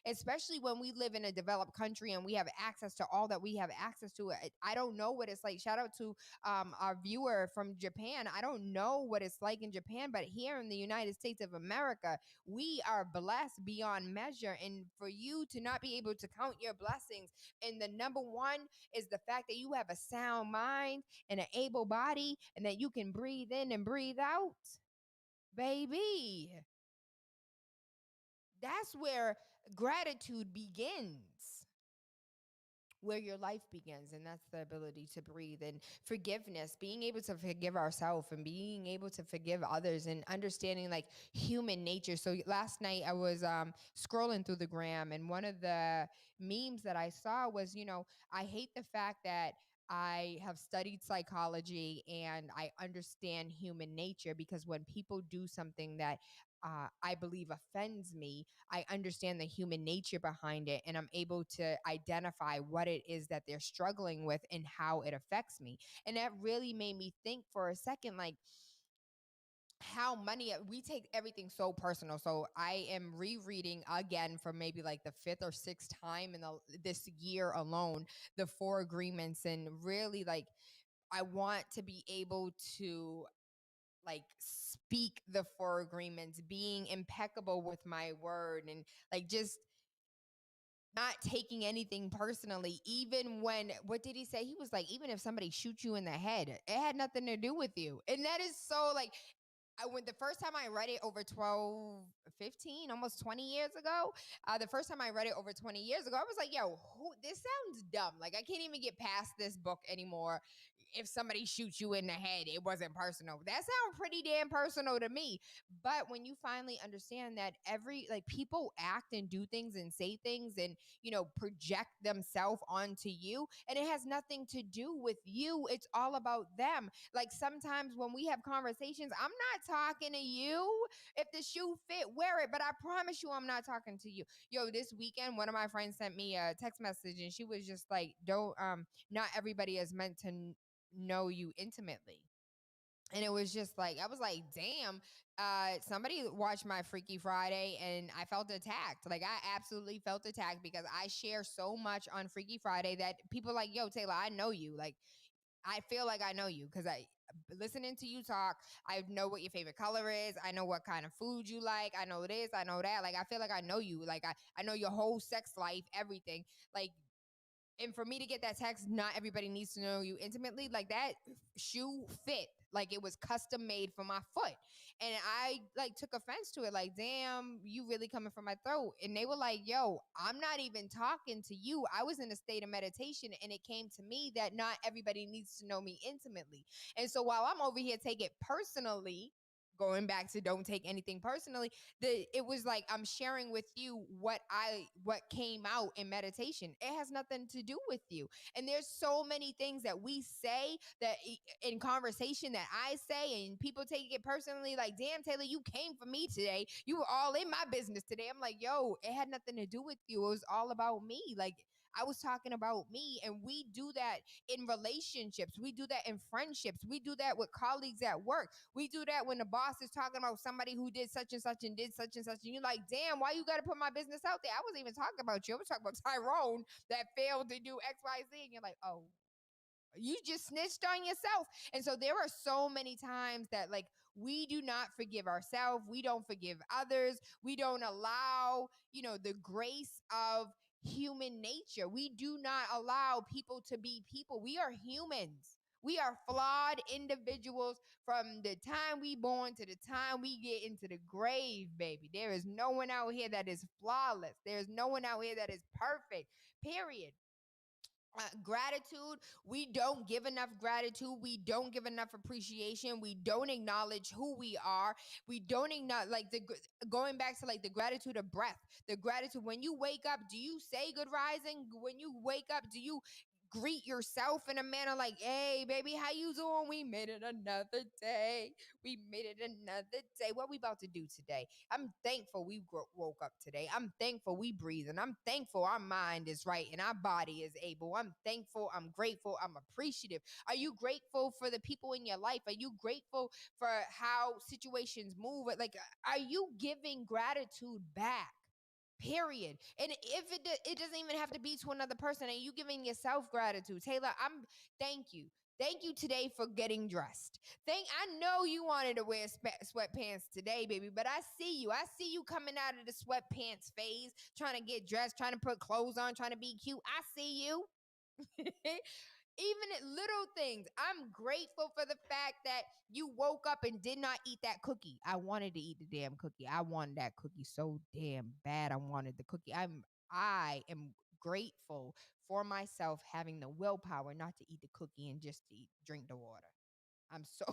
especially when we live in a developed country and we have access to all that we have access to. I don't know what it's like. Shout out to our viewer from Japan. I don't know what it's like in Japan, but here in the United States of America, we are blessed beyond measure. And for you to not be able to count your blessings, and the number one is the fact that you have a sound mind and an able body and that you can breathe in and breathe out, baby. That's where gratitude begins, where your life begins, and that's the ability to breathe. And forgiveness, being able to forgive ourselves and being able to forgive others, and understanding like human nature. So last night I was scrolling through the gram, and one of the memes that I saw was, I hate the fact that I have studied psychology and I understand human nature, because when people do something that I believe offends me, I understand the human nature behind it, and I'm able to identify what it is that they're struggling with and how it affects me. And that really made me think for a second, like, how we take everything so personal. So I am rereading again for maybe like the fifth or sixth time in this year alone, the Four Agreements. And really, like, I want to be able to like speak the Four Agreements, being impeccable with my word, and like just not taking anything personally. Even when, what did he say? He was like, even if somebody shoots you in the head, it had nothing to do with you. And that is so like, when the first time I read it over 12, 15, almost 20 years ago, the first time I read it over 20 years ago, I was like, yo, this sounds dumb. Like, I can't even get past this book anymore. If somebody shoots you in the head, it wasn't personal. That sounds pretty damn personal to me. But when you finally understand that people act and do things and say things and, project themselves onto you, and it has nothing to do with you. It's all about them. Like, sometimes when we have conversations, I'm not talking to you. If the shoe fit, wear it. But I promise you, I'm not talking to you. Yo, this weekend, one of my friends sent me a text message, and she was just like, don't, not everybody is meant to know you intimately. And it was just like, I was like, damn, somebody watched my Freaky Friday and I felt attacked. Like, I absolutely felt attacked, because I share so much on Freaky Friday that people are like, yo, Tayla, I know you. Like, I feel like I know you, because I listening to you talk, I know what your favorite color is. I know what kind of food you like. I know this, I know that. Like, I feel like I know you. Like, I know your whole sex life, everything. Like, and for me to get that text, not everybody needs to know you intimately. Like, that shoe fit. Like, it was custom made for my foot. And I like took offense to it. Like, damn, you really coming from my throat. And they were like, yo, I'm not even talking to you. I was in a state of meditation, and it came to me that not everybody needs to know me intimately. And so while I'm over here take it personally, going back to don't take anything personally, it was like, I'm sharing with you what came out in meditation. It has nothing to do with you. And there's so many things that we say that in conversation that I say, and people take it personally, like, damn, Tayla, you came for me today. You were all in my business today. I'm like, yo, it had nothing to do with you. It was all about me. Like, I was talking about me. And we do that in relationships. We do that in friendships. We do that with colleagues at work. We do that when the boss is talking about somebody who did such and such and did such and such. And you're like, damn, why you got to put my business out there? I wasn't even talking about you. I was talking about Tyrone that failed to do X, Y, Z. And you're like, oh, you just snitched on yourself. And so there are so many times that, like, we do not forgive ourselves. We don't forgive others. We don't allow, the grace of human nature. We do not allow people to be people. We are humans. We are flawed individuals from the time we born to the time we get into the grave, baby. There is no one out here that is flawless. There is no one out here that is perfect, period. Gratitude, we don't give enough gratitude. We don't give enough appreciation. We don't acknowledge who we are. We don't acknowledge, like, going back to like the gratitude of breath, the gratitude when you wake up. Do you say good rising? When you wake up, do you greet yourself in a manner like, hey, baby, how you doing? We made it another day. We made it another day. What we about to do today? I'm thankful we woke up today. I'm thankful we breathe. And I'm thankful our mind is right and our body is able. I'm thankful. I'm grateful. I'm appreciative. Are you grateful for the people in your life? Are you grateful for how situations move? Like, are you giving gratitude back? period. And if it doesn't even have to be to another person, and you giving yourself gratitude. Tayla, thank you. Thank you today for getting dressed. I know you wanted to wear sweatpants today, baby, but I see you. I see you coming out of the sweatpants phase, trying to get dressed, trying to put clothes on, trying to be cute. I see you. Even at little things. I'm grateful for the fact that you woke up and did not eat that cookie. I wanted to eat the damn cookie. I wanted that cookie so damn bad. I wanted the cookie. I am grateful for myself having the willpower not to eat the cookie and just to drink the water. I'm so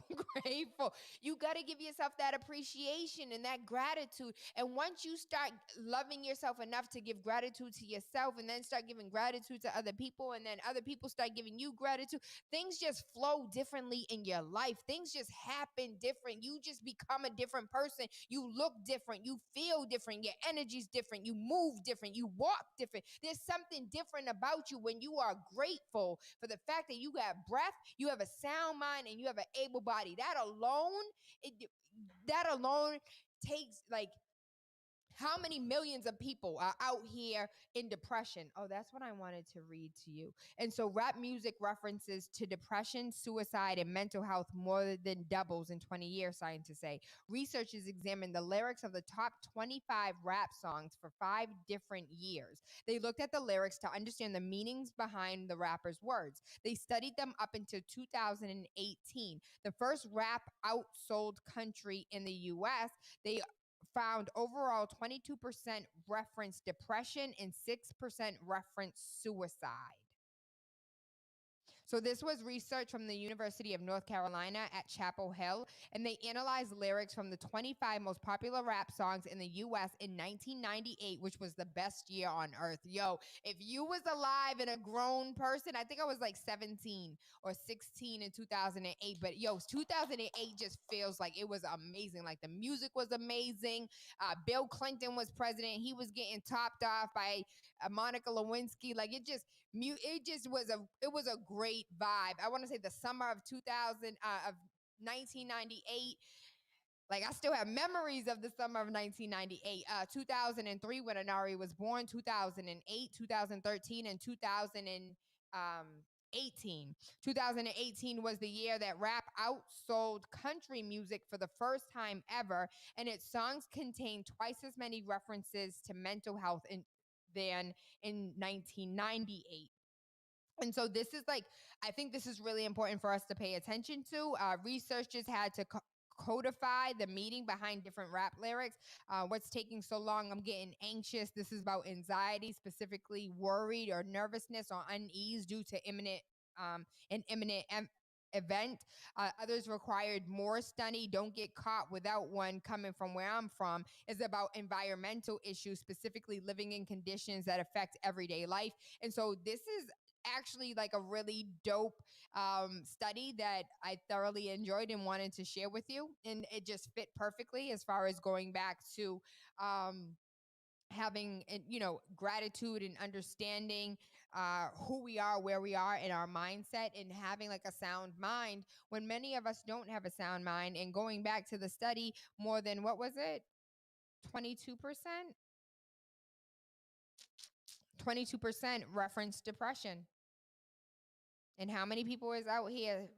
grateful. You got to give yourself that appreciation and that gratitude. And once you start loving yourself enough to give gratitude to yourself, and then start giving gratitude to other people, and then other people start giving you gratitude, things just flow differently in your life. Things just happen different. You just become a different person. You look different. You feel different. Your energy's different. You move different. You walk different. There's something different about you when you are grateful for the fact that you got breath, you have a sound mind, and you have an able body. That alone takes, like, how many millions of people are out here in depression? Oh, that's what I wanted to read to you. And so rap music references to depression, suicide, and mental health more than doubles in 20 years, scientists say. Researchers examined the lyrics of the top 25 rap songs for 5 different years. They looked at the lyrics to understand the meanings behind the rapper's words. They studied them up until 2018. The first rap outsold country in the U.S., they found overall 22% reference depression and 6% reference suicide. So this was research from the University of North Carolina at Chapel Hill, and they analyzed lyrics from the 25 most popular rap songs in the U.S. in 1998, which was the best year on earth. Yo, if you was alive and a grown person, I think I was like 17 or 16 in 2008, but yo, 2008 just feels like it was amazing. Like, the music was amazing. Bill Clinton was president. He was getting topped off by Monica Lewinsky. Like, it was a great vibe. I want to say the summer of 1998. Like, I still have memories of the summer of 1998. 2003 when Anari was born, 2008, 2013, and 2018. 2018 was the year that rap outsold country music for the first time ever, and its songs contained twice as many references to mental health than in 1998. And so this is I think this is really important for us to pay attention to. Researchers had to codify the meaning behind different rap lyrics. What's taking so long? I'm getting anxious. This is about anxiety, specifically worried or nervousness or unease due to an imminent event. Others required more study. Don't get caught without one. Coming from where I'm from is about environmental issues, specifically living in conditions that affect everyday life. And so this is actually like a really dope study that I thoroughly enjoyed and wanted to share with you. And it just fit perfectly as far as going back to having, gratitude and understanding who we are, where we are in our mindset, and having like a sound mind when many of us don't have a sound mind. And going back to the study, more than, what was it? 22%? 22% reference depression. And how many people is out here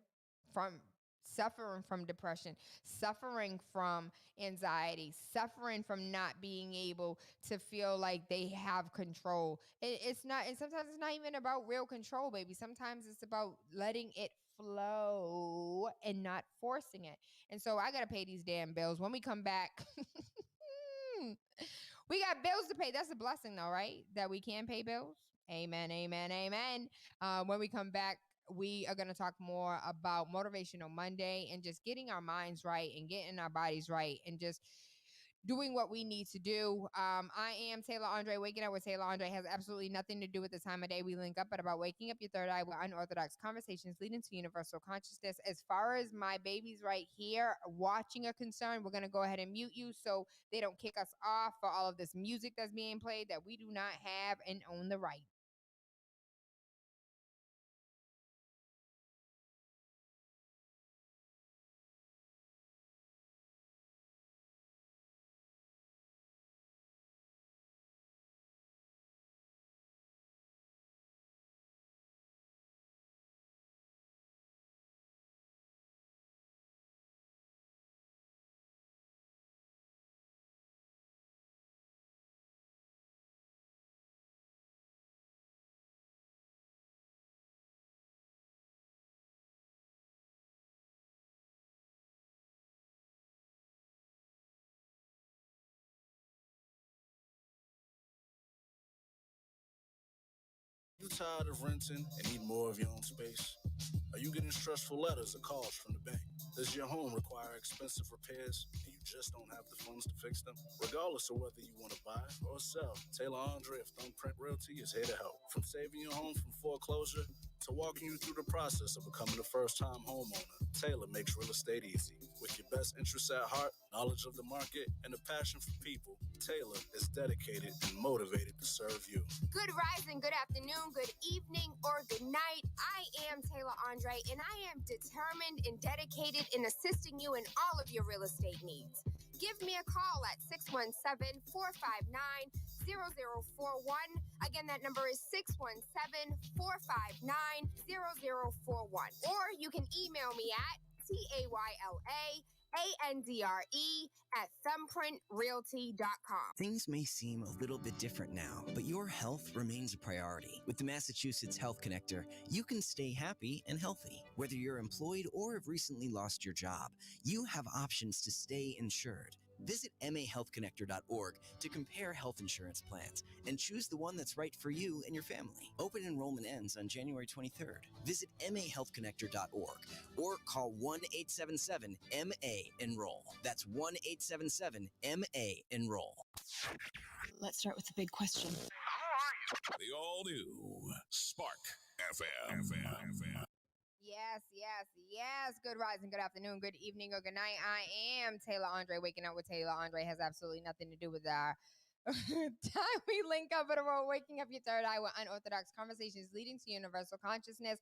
suffering from depression, suffering from anxiety, suffering from not being able to feel like they have control? It's not, and sometimes it's not even about real control, baby. Sometimes it's about letting it flow and not forcing it. And so I got to pay these damn bills. When we come back, we got bills to pay. That's a blessing though, right? That we can pay bills. Amen, amen, amen. When we come back, we are going to talk more about Motivational Monday and just getting our minds right and getting our bodies right and just doing what we need to do. I am Tayla Andre. Waking Up with Tayla Andre has absolutely nothing to do with the time of day we link up, but about waking up your third eye with unorthodox conversations leading to universal consciousness. As far as my babies right here watching are concerned, we're going to go ahead and mute you so they don't kick us off for all of this music that's being played that we do not have and own the right. tired of renting and need more of your own space? Are you getting stressful letters or calls from the bank? Does your home require expensive repairs and you just don't have the funds to fix them? Regardless of whether you want to buy or sell, Taylor Andre of Thumbprint Realty is here to help. From saving your home from foreclosure to walking you through the process of becoming a first-time homeowner, Taylor makes real estate easy. With your best interests at heart, knowledge of the market, and a passion for people, Taylor is dedicated and motivated to serve you. Good rising, good afternoon, good evening, or good night. I am Tayla Andre, and I am determined and dedicated in assisting you in all of your real estate needs. Give me a call at 617-459-0041. Again, that number is 617-459-0041. Or you can email me at TaylaAndre@thumbprintrealty.com. Things may seem a little bit different now, but your health remains a priority. With the Massachusetts Health Connector, you can stay happy and healthy. Whether you're employed or have recently lost your job, you have options to stay insured. Visit mahealthconnector.org to compare health insurance plans and choose the one that's right for you and your family. Open enrollment ends on January 23rd. Visit mahealthconnector.org or call 1-877-MA-ENROLL. That's 1-877-MA-ENROLL. Let's start with the big question. The all-new Spark FM. Yes. Good rising, good afternoon, good evening, or good night. I am Tayla Andre. Waking up with Tayla Andre has absolutely nothing to do with our time we link up at a road, waking up your third eye with unorthodox conversations leading to universal consciousness.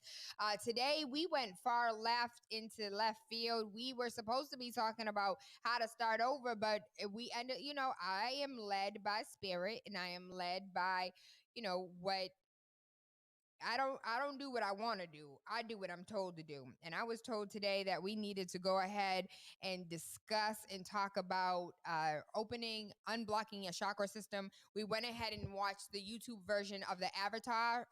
Today, we went far left into left field. We were supposed to be talking about how to start over, but we ended, I am led by spirit and I am led by, what I don't do what I want to do. I do what I'm told to do. And I was told today that we needed to go ahead and discuss and talk about unblocking your chakra system. We went ahead and watched the YouTube version of the Avatar,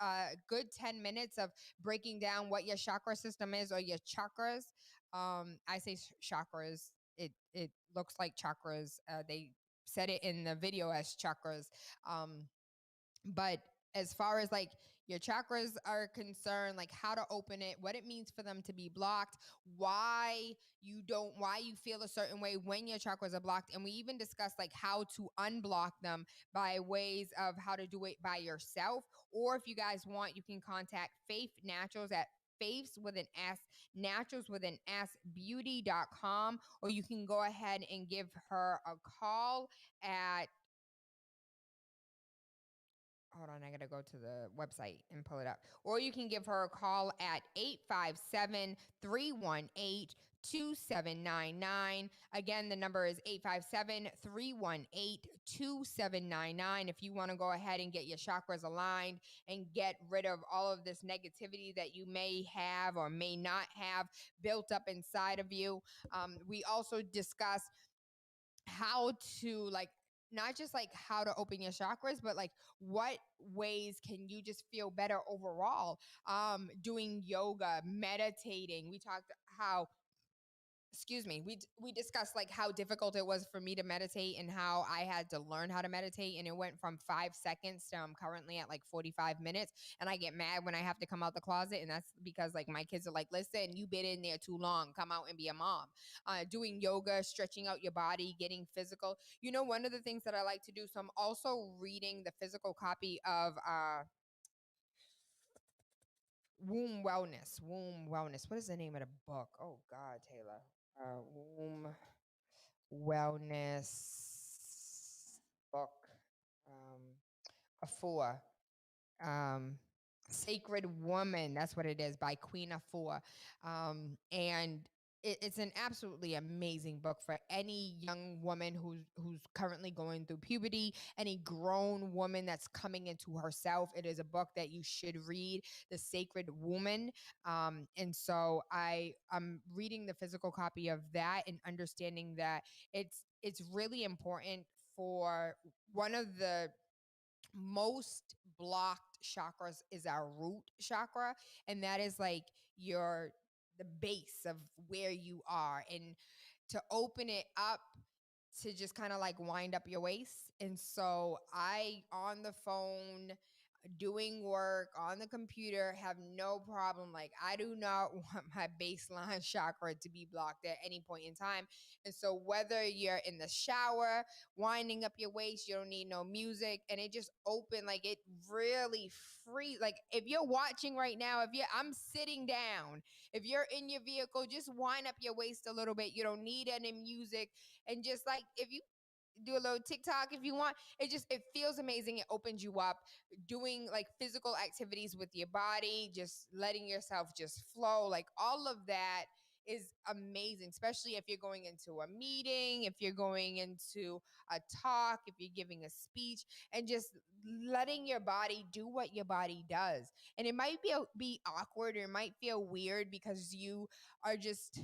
good 10 minutes of breaking down what your chakra system is, or your chakras. I say chakras. It looks like chakras. They said it in the video as chakras. But as far as like your chakras are concerned, like how to open it, what it means for them to be blocked, why you feel a certain way when your chakras are blocked. And we even discussed like how to unblock them by ways of how to do it by yourself. Or if you guys want, you can contact Faith Naturals at Faiths with an S, Naturals with an S, beauty.com, or you can go ahead and give her a call at, hold on, I got to go to the website and pull it up. Or you can give her a call at 857-318-2799. Again, the number is 857-318-2799. If you want to go ahead and get your chakras aligned and get rid of all of this negativity that you may have or may not have built up inside of you. We also discuss how to not just like how to open your chakras, but like what ways can you just feel better overall? Doing yoga, meditating. We talked how, we discussed like how difficult it was for me to meditate and how I had to learn how to meditate. And it went from 5 seconds to I'm currently at like 45 minutes. And I get mad when I have to come out the closet. And that's because like my kids are like, listen, you've been in there too long. Come out and be a mom. Doing yoga, stretching out your body, getting physical. One of the things that I like to do. So I'm also reading the physical copy of Womb Wellness. What is the name of the book? Oh God, Taylor. Womb Wellness book. Afua. Sacred Woman. That's what it is, by Queen Afua. And it's an absolutely amazing book for any young woman who's currently going through puberty, any grown woman that's coming into herself. It is a book that you should read, The Sacred Woman. And so I'm reading the physical copy of that and understanding that it's really important for one of the most blocked chakras is our root chakra, and that is like the base of where you are, and to open it up to just kind of like wind up your waist. And so I on the phone doing work on the computer, have no problem. Like, I do not want my baseline chakra to be blocked at any point in time. And so whether you're in the shower, winding up your waist, you don't need no music, and it just open, like it really free. Like if you're watching right now, I'm sitting down, if you're in your vehicle, just wind up your waist a little bit. You don't need any music. And just like if you do a little TikTok if you want. It feels amazing. It opens you up. Doing like physical activities with your body, just letting yourself just flow, like all of that is amazing, especially if you're going into a meeting, if you're going into a talk, if you're giving a speech, and just letting your body do what your body does. And it might be awkward, or it might feel weird because you are just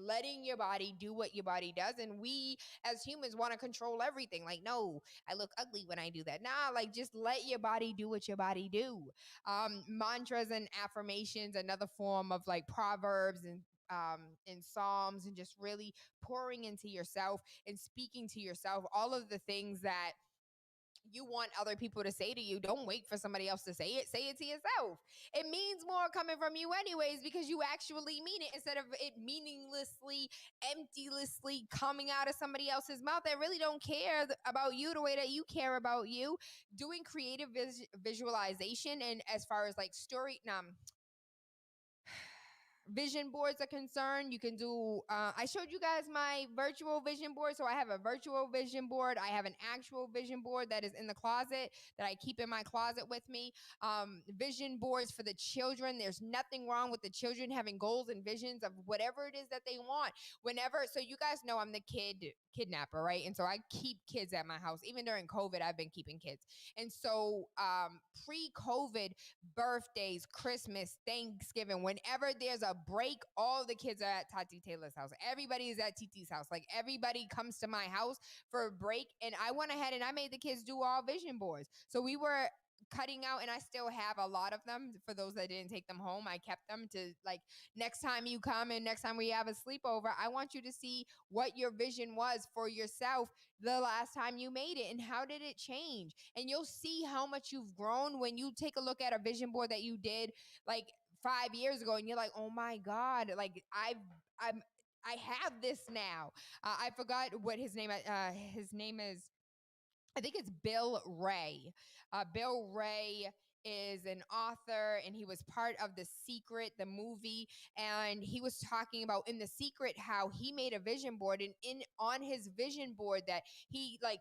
letting your body do what your body does. And we as humans want to control everything. Like, no, I look ugly when I do that. Nah, like just let your body do what your body do. Mantras and affirmations, another form of like proverbs and psalms, and just really pouring into yourself and speaking to yourself all of the things that you want other people to say to you. Don't wait for somebody else to say it. Say it to yourself. It means more coming from you anyways, because you actually mean it, instead of it meaninglessly, emptylessly coming out of somebody else's mouth that really don't care about you the way that you care about you. Doing creative visualization, and as far as like vision boards are concerned, you can do, I showed you guys my virtual vision board. So I have a virtual vision board. I have an actual vision board that is in the closet that I keep in my closet with me. Vision boards for the children. There's nothing wrong with the children having goals and visions of whatever it is that they want. So you guys know I'm the kidnapper, right? And so I keep kids at my house. Even during COVID, I've been keeping kids. And so pre-COVID, birthdays, Christmas, Thanksgiving, whenever there's a break, all the kids are at Tati Taylor's house. Everybody is at TT's house. Like everybody comes to my house for a break. And I went ahead and I made the kids do all vision boards. So we were cutting out, and I still have a lot of them. For those that didn't take them home, I kept them to, like, next time you come and next time we have a sleepover, I want you to see what your vision was for yourself the last time you made it, and how did it change. And you'll see how much you've grown when you take a look at a vision board that you did like 5 years ago, and you're like, oh my God, like I have this now. I forgot what his name is. I think it's Bill Ray. Bill Ray is an author, and he was part of The Secret, the movie. And he was talking about in The Secret how he made a vision board, and on his vision board that he like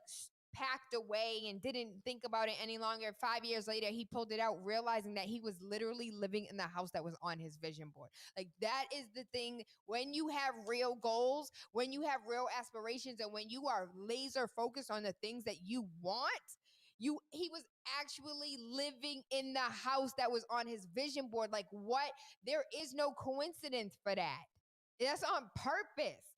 packed away and didn't think about it any longer. 5 years later, he pulled it out, realizing that he was literally living in the house that was on his vision board. Like, that is the thing. When you have real goals, when you have real aspirations, and when you are laser focused on the things that you want, he was actually living in the house that was on his vision board. Like, what? There is no coincidence for that. That's on purpose.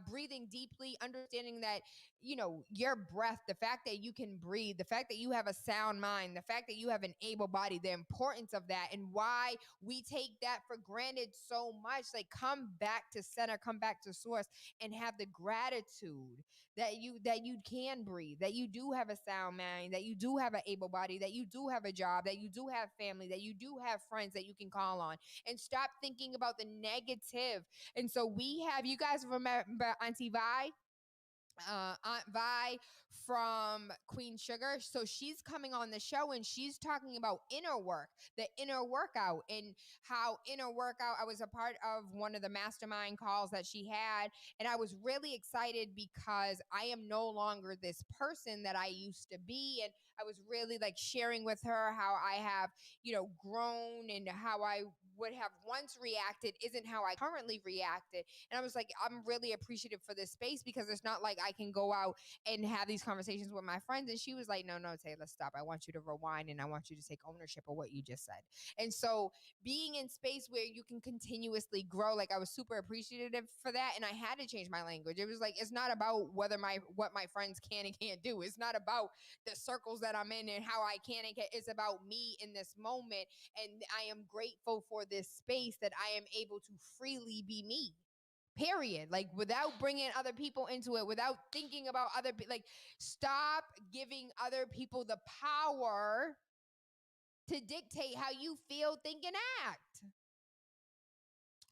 Breathing deeply, understanding that, your breath, the fact that you can breathe, the fact that you have a sound mind, the fact that you have an able body, the importance of that, and why we take that for granted so much. Like, come back to center, come back to source, and have the gratitude that you can breathe, that you do have a sound mind, that you do have an able body, that you do have a job, that you do have family, that you do have friends that you can call on, and stop thinking about the negative. And so you guys remember Auntie Vi? Aunt Vi from Queen Sugar. So she's coming on the show, and she's talking about inner work, the inner workout, and how inner workout. I was a part of one of the mastermind calls that she had, and I was really excited because I am no longer this person that I used to be. And I was really like sharing with her how I have, grown, and how I would have once reacted isn't how I currently reacted. And I was like, I'm really appreciative for this space, because it's not like I can go out and have these conversations with my friends. And she was like, no, Tayla, stop. I want you to rewind, and I want you to take ownership of what you just said. And so being in space where you can continuously grow, like, I was super appreciative for that. And I had to change my language. It was like, it's not about what my friends can and can't do. It's not about the circles that I'm in and how I can and can't. It's about me in this moment. And I am grateful for this space that I am able to freely be me. Period. Like, without bringing other people into it, without thinking about other people. Like, stop giving other people the power to dictate how you feel, think, and act.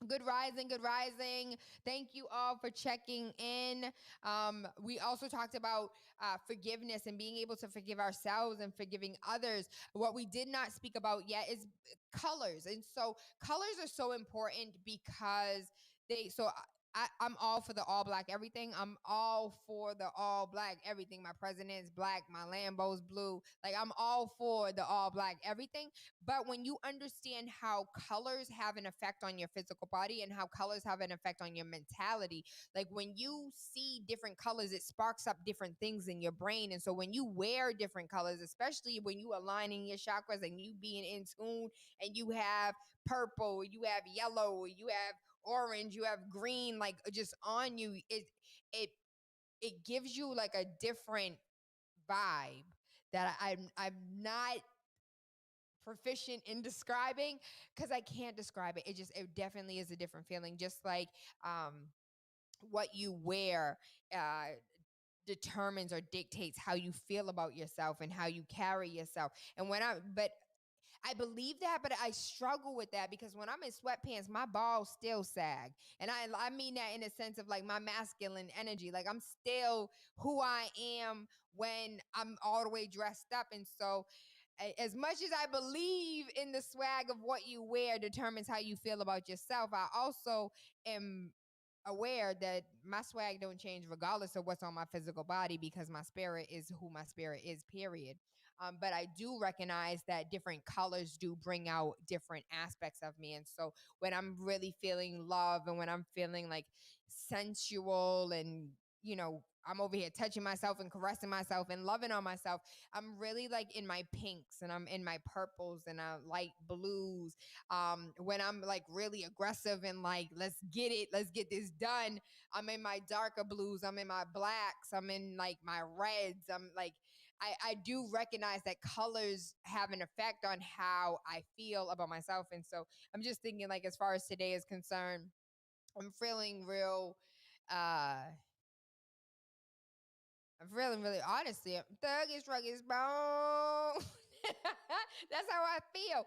Good rising, good rising. Thank you all for checking in. We also talked about forgiveness and being able to forgive ourselves and forgiving others. What we did not speak about yet is colors. And so colors are so important because I'm all for the all black everything. I'm all for the all black everything. My president's black. My Lambo's blue. Like, I'm all for the all black everything. But when you understand how colors have an effect on your physical body and how colors have an effect on your mentality, like when you see different colors, it sparks up different things in your brain. And so when you wear different colors, especially when you aligning your chakras and you being in tune, and you have purple, you have yellow, you have orange, you have green, like just on you, it gives you like a different vibe that I'm not proficient in describing, because I can't describe it. It definitely is a different feeling. Just like what you wear determines or dictates how you feel about yourself and how you carry yourself. And but I believe that, but I struggle with that because when I'm in sweatpants, my balls still sag. And I mean that in a sense of like my masculine energy. Like, I'm still who I am when I'm all the way dressed up. And so as much as I believe in the swag of what you wear determines how you feel about yourself, I also am aware that my swag don't change regardless of what's on my physical body, because my spirit is who my spirit is, period. But I do recognize that different colors do bring out different aspects of me. And so when I'm really feeling love and when I'm feeling like sensual and, I'm over here touching myself and caressing myself and loving on myself, I'm really like in my pinks and I'm in my purples and light blues. When I'm like really aggressive and like, let's get it, let's get this done, I'm in my darker blues, I'm in my blacks, I'm in like my reds. I'm like, I do recognize that colors have an effect on how I feel about myself. And so I'm just thinking, like, as far as today is concerned, I'm feeling real, I'm feeling really, honestly, thuggish, ruggish, bone. That's how I feel.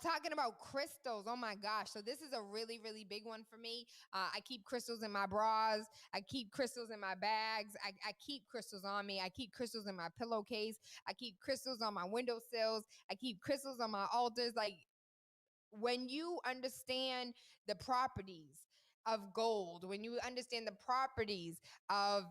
Talking about crystals. Oh my gosh. So this is a really, really big one for me. I keep crystals in my bras. I keep crystals in my bags. I keep crystals on me. I keep crystals in my pillowcase. I keep crystals on my windowsills. I keep crystals on my altars. Like, when you understand the properties of gold, when you understand the properties of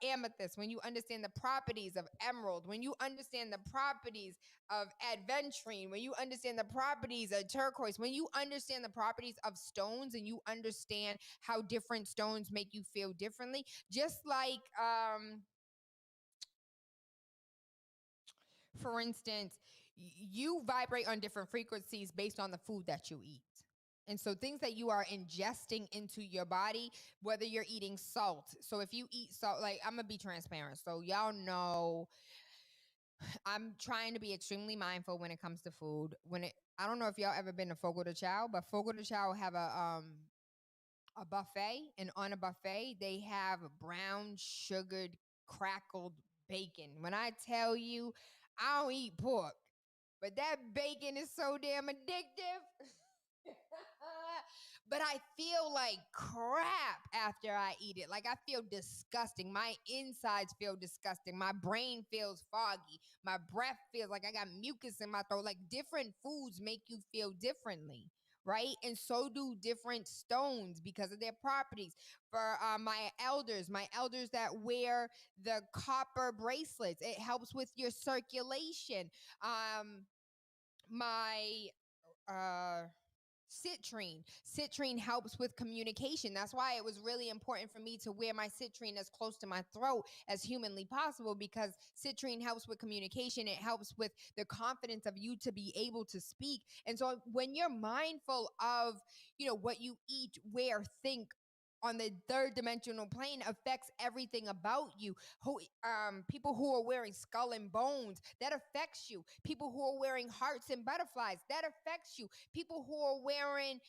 amethyst, when you understand the properties of emerald, when you understand the properties of adventurine, when you understand the properties of turquoise, when you understand the properties of stones and you understand how different stones make you feel differently, just like, for instance, you vibrate on different frequencies based on the food that you eat. And so things that you are ingesting into your body, whether you're eating salt. So if you eat salt, like, I'm going to be transparent. So y'all know I'm trying to be extremely mindful when it comes to food. I don't know if y'all ever been to Fogo de Chao, but Fogo de Chao have a buffet, and on a buffet they have brown sugared crackled bacon. When I tell you, I don't eat pork, but that bacon is so damn addictive. But I feel like crap after I eat it. Like, I feel disgusting. My insides feel disgusting. My brain feels foggy. My breath feels like I got mucus in my throat. Like, different foods make you feel differently, right? And so do different stones because of their properties. For my elders that wear the copper bracelets, it helps with your circulation. My citrine helps with communication. That's why it was really important for me to wear my citrine as close to my throat as humanly possible, because citrine helps with communication. It helps with the confidence of you to be able to speak. And so when you're mindful of, what you eat, wear, think, on the third dimensional plane affects everything about you. People who are wearing skull and bones, that affects you. People who are wearing hearts and butterflies, that affects you. People who are wearing,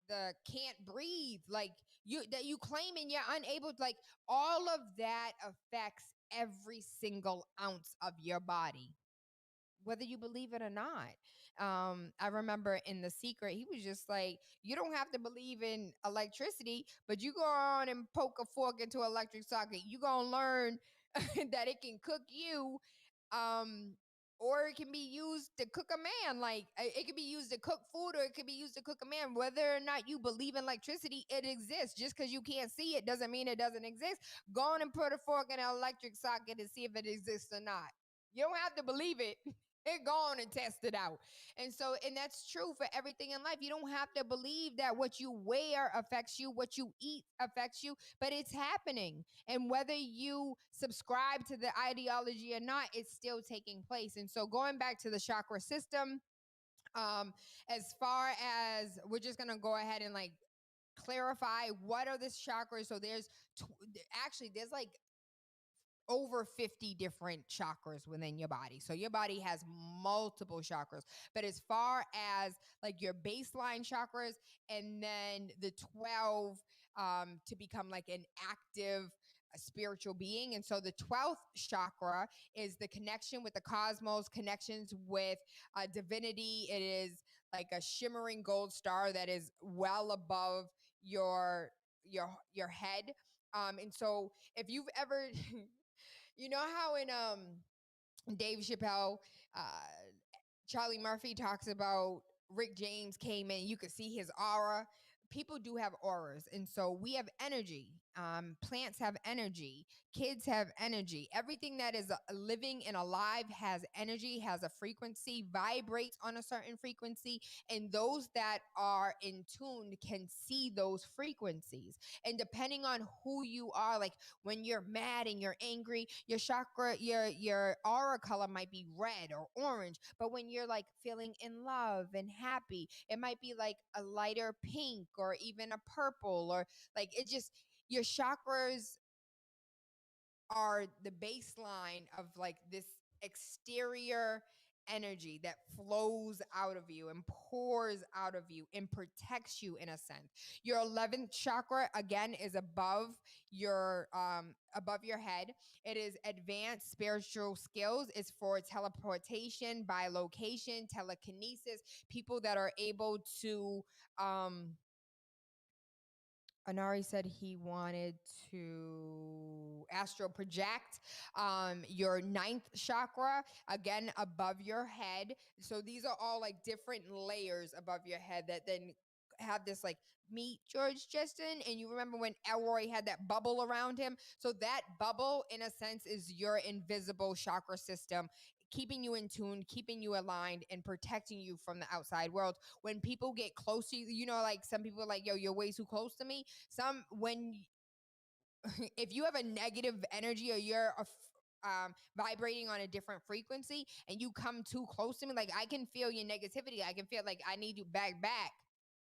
the can't breathe, like you claim and you're unable to, like, all of that affects every single ounce of your body, whether you believe it or not. I remember in The Secret, he was just like, you don't have to believe in electricity, but you go on and poke a fork into an electric socket, you gonna learn that it can cook you, um, or it can be used to cook a man. Like it could be used to cook food, or it could be used to cook a man. Whether or not you believe in electricity, it exists. Just because you can't see it doesn't mean it doesn't exist. Go on and put a fork in an electric socket and see if it exists or not. You don't have to believe it. Go on and test it out. And that's true for everything in life. You don't have to believe that what you wear affects you, what you eat affects you, but it's happening. And whether you subscribe to the ideology or not, it's still taking place. And so going back to the chakra system, as far as we're just going to go ahead and like clarify what are the chakras. So there's like over 50 different chakras within your body. So your body has multiple chakras. But as far as like your baseline chakras and then the 12 to become like an active spiritual being. And so the 12th chakra is the connection with the cosmos, connections with divinity. It is like a shimmering gold star that is well above your head. And so if you've ever you know how in Dave Chappelle, Charlie Murphy talks about Rick James came in, you could see his aura. People do have auras, and so we have energy. Plants have energy. Kids have energy. Everything that is living and alive has energy, has a frequency, vibrates on a certain frequency, and those that are in tune can see those frequencies. And depending on who you are, like when you're mad and you're angry, your chakra, your aura color might be red or orange. But when you're like feeling in love and happy, it might be like a lighter pink or even a purple, or like it just, your chakras are the baseline of like this exterior energy that flows out of you and pours out of you and protects you in a sense. Your 11th chakra again is above your head. It is advanced spiritual skills. It's for teleportation, bilocation, telekinesis, people that are able to Anari said he wanted to astral project. Your 9th chakra, again, above your head. So these are all like different layers above your head that then have this like meet George Justin. And you remember when Elroy had that bubble around him? So that bubble, in a sense, is your invisible chakra system, keeping you in tune, keeping you aligned, and protecting you from the outside world. When people get close to you, you know, like some people are like, yo, you're way too close to me. If you have a negative energy or you're vibrating on a different frequency and you come too close to me, like I can feel your negativity. I can feel like I need you back.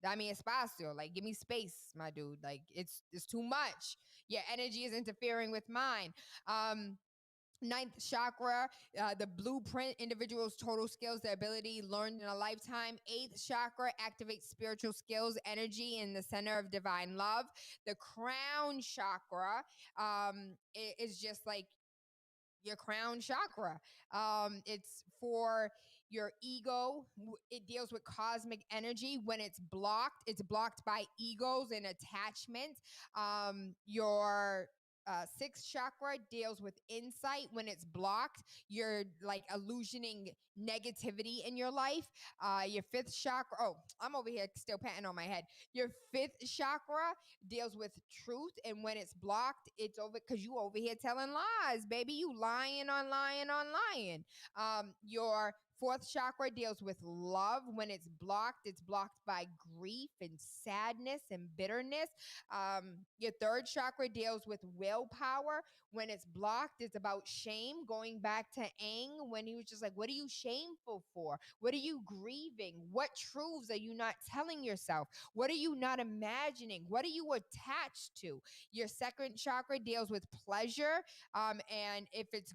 Dame espacio. Like, give me space, my dude. Like, it's too much. Your energy is interfering with mine. 9th chakra, the blueprint, individual's total skills, the ability learned in a lifetime. 8th chakra activates spiritual skills, energy in the center of divine love. The crown chakra is just like your crown chakra. It's for your ego. It deals with cosmic energy. When it's blocked by egos and attachment. Your 6th chakra deals with insight. When it's blocked, you're like illusioning negativity in your life. Your 5th chakra, oh, I'm over here still patting on my head. Your 5th chakra deals with truth, and when it's blocked, it's over because you over here telling lies, baby. You lying on lying on lying. Your 4th chakra deals with love. When it's blocked by grief and sadness and bitterness. Your 3rd chakra deals with willpower. When it's blocked, it's about shame. Going back to Aang, when he was just like, what are you shameful for? What are you grieving? What truths are you not telling yourself? What are you not imagining? What are you attached to? Your 2nd chakra deals with pleasure. And if it's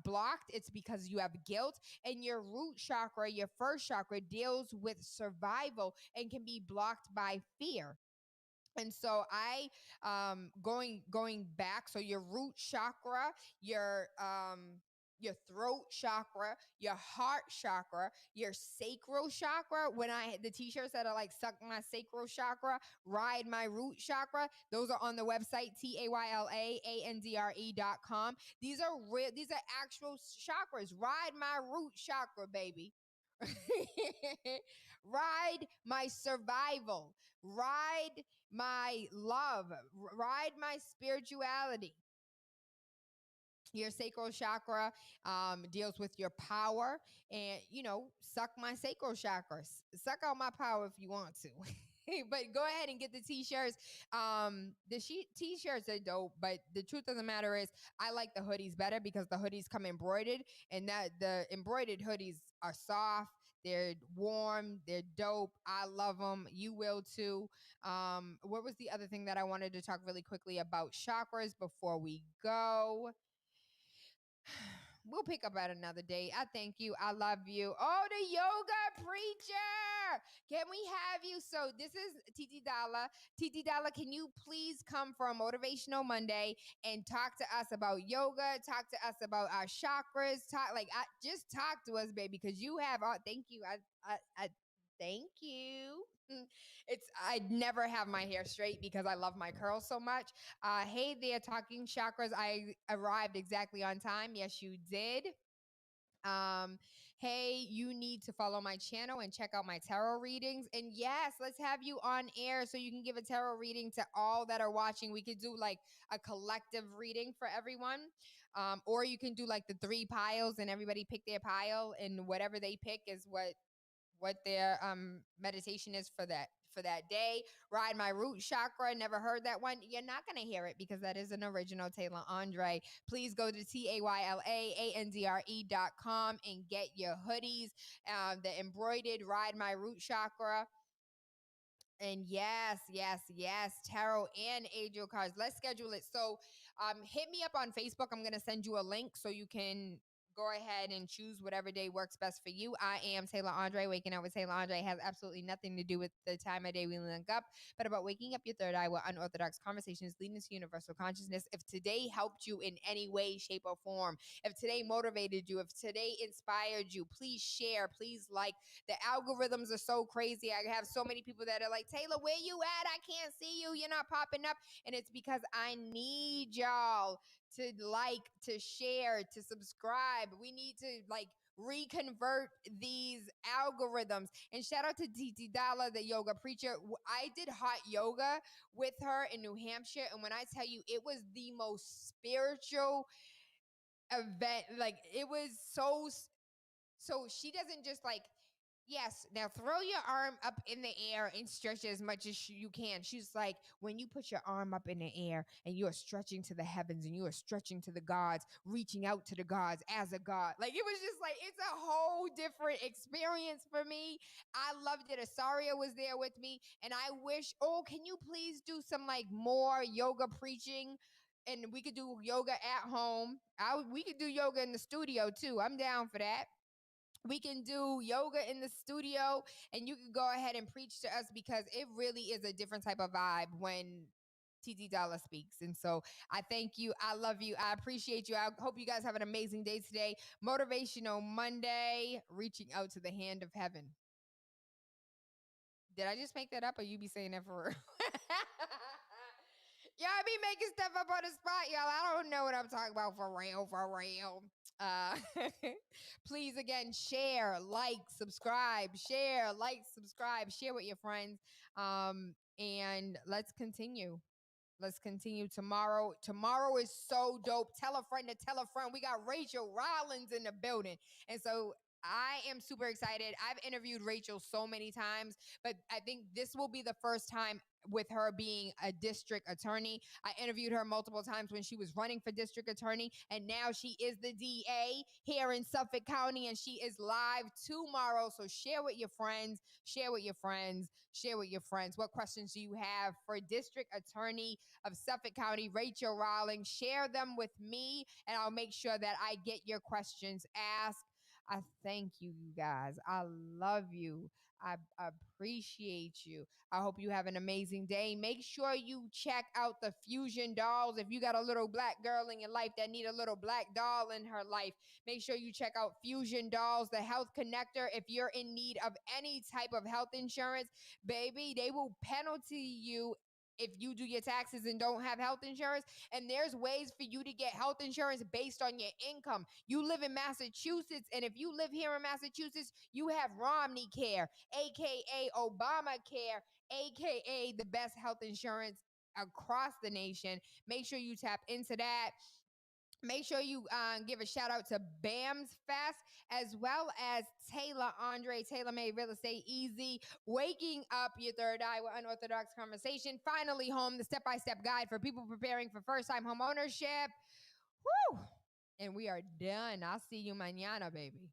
blocked, it's because you have guilt. And your root chakra, your 1st chakra, deals with survival and can be blocked by fear. And so I going back, so your root chakra, your throat chakra, your heart chakra, your sacral chakra. When the t-shirts that are like suck my sacral chakra, ride my root chakra, those are on the website TaylaAndre.com. These are real, these are actual chakras. Ride my root chakra, baby. Ride my survival, ride my love, ride my spirituality. Your sacral chakra deals with your power, and suck my sacral chakra, suck out my power if you want to. But go ahead and get the t-shirts. T-shirts are dope, but the truth of the matter is I like the hoodies better because the hoodies come embroidered, and that the embroidered hoodies are soft, they're warm, they're dope. I love them. You will too. What was the other thing that I wanted to talk really quickly about chakras before we go? We'll pick up at another day. I thank you. I love you. Oh, the yoga preacher. Can we have you? So this is TT Dalla. TT Dalla, can you please come for a Motivational Monday and talk to us about yoga? Talk to us about our chakras. Just talk to us, baby, because you have. Thank you. I thank you. I never have my hair straight because I love my curls so much. Hey there, talking chakras. I arrived exactly on time. Yes, you did. Hey, you need to follow my channel and check out my tarot readings. And yes, let's have you on air so you can give a tarot reading to all that are watching. We could do like a collective reading for everyone. Or you can do like the 3 piles and everybody pick their pile, and whatever they pick is what their meditation is for that day. Ride my root chakra. Never heard that one. You're not going to hear it because that is an original Tayla Andre. Please go to TaylaAndre.com and get your hoodies, the embroidered Ride My Root Chakra. And yes, tarot and angel cards. Let's schedule it. So hit me up on Facebook. I'm going to send you a link so you can go ahead and choose whatever day works best for you. I am Tayla Andre. Waking up with Tayla Andre has absolutely nothing to do with the time of day we link up, but about waking up your third eye with unorthodox conversations leading to universal consciousness. If today helped you in any way, shape, or form, if today motivated you, if today inspired you, please share, please like. The algorithms are so crazy. I have so many people that are like, Tayla, where you at? I can't see you. You're not popping up. And it's because I need y'all to like, to share, to subscribe. We need to reconvert these algorithms. And shout out to TT Dalla, the yoga preacher. I did hot yoga with her in New Hampshire. And when I tell you, it was the most spiritual event. Like, it was so she doesn't just yes, now throw your arm up in the air and stretch as much as you can. She's like, when you put your arm up in the air and you are stretching to the heavens and you are stretching to the gods, reaching out to the gods as a god. Like, it was just like, it's a whole different experience for me. I loved it. Asaria was there with me. And I wish, can you please do some more yoga preaching? And we could do yoga at home. We could do yoga in the studio too. I'm down for that. We can do yoga in the studio, and you can go ahead and preach to us because it really is a different type of vibe when TT Dalla speaks. And so I thank you. I love you. I appreciate you. I hope you guys have an amazing day today. Motivational Monday, reaching out to the hand of heaven. Did I just make that up, or you be saying that for real? Y'all be making stuff up on the spot, y'all. I don't know what I'm talking about for real, for real. Please, again, share, like, subscribe, share, like, subscribe, share with your friends. And let's continue. Let's continue tomorrow. Tomorrow is so dope. Tell a friend to tell a friend. We got Rachel Rollins in the building. And so I am super excited. I've interviewed Rachel so many times, but I think this will be the first time with her being a district attorney. I interviewed her multiple times when she was running for district attorney, and now she is the DA here in Suffolk County, and she is live tomorrow. So share with your friends, share with your friends, share with your friends. What questions do you have for district attorney of Suffolk County, Rachel Rollins? Share them with me, and I'll make sure that I get your questions asked. I thank you, you guys. I love you. I appreciate you. I hope you have an amazing day. Make sure you check out the Fusion dolls. If you got a little black girl in your life that need a little black doll in her life, make sure you check out Fusion dolls, the health connector. If you're in need of any type of health insurance, baby, they will penalty you if you do your taxes and don't have health insurance. And there's ways for you to get health insurance based on your income. You live in Massachusetts, and if you live here in Massachusetts, you have Romney Care, aka Obamacare, aka the best health insurance across the nation. Make sure you tap into that. Make sure you give a shout out to BAMS Fest, as well as Tayla Andre, Taylor Made Real Estate Easy, Waking Up Your Third Eye with Unorthodox Conversation, Finally Home, the step-by-step guide for people preparing for first-time home ownership. Woo! And we are done. I'll see you mañana, baby.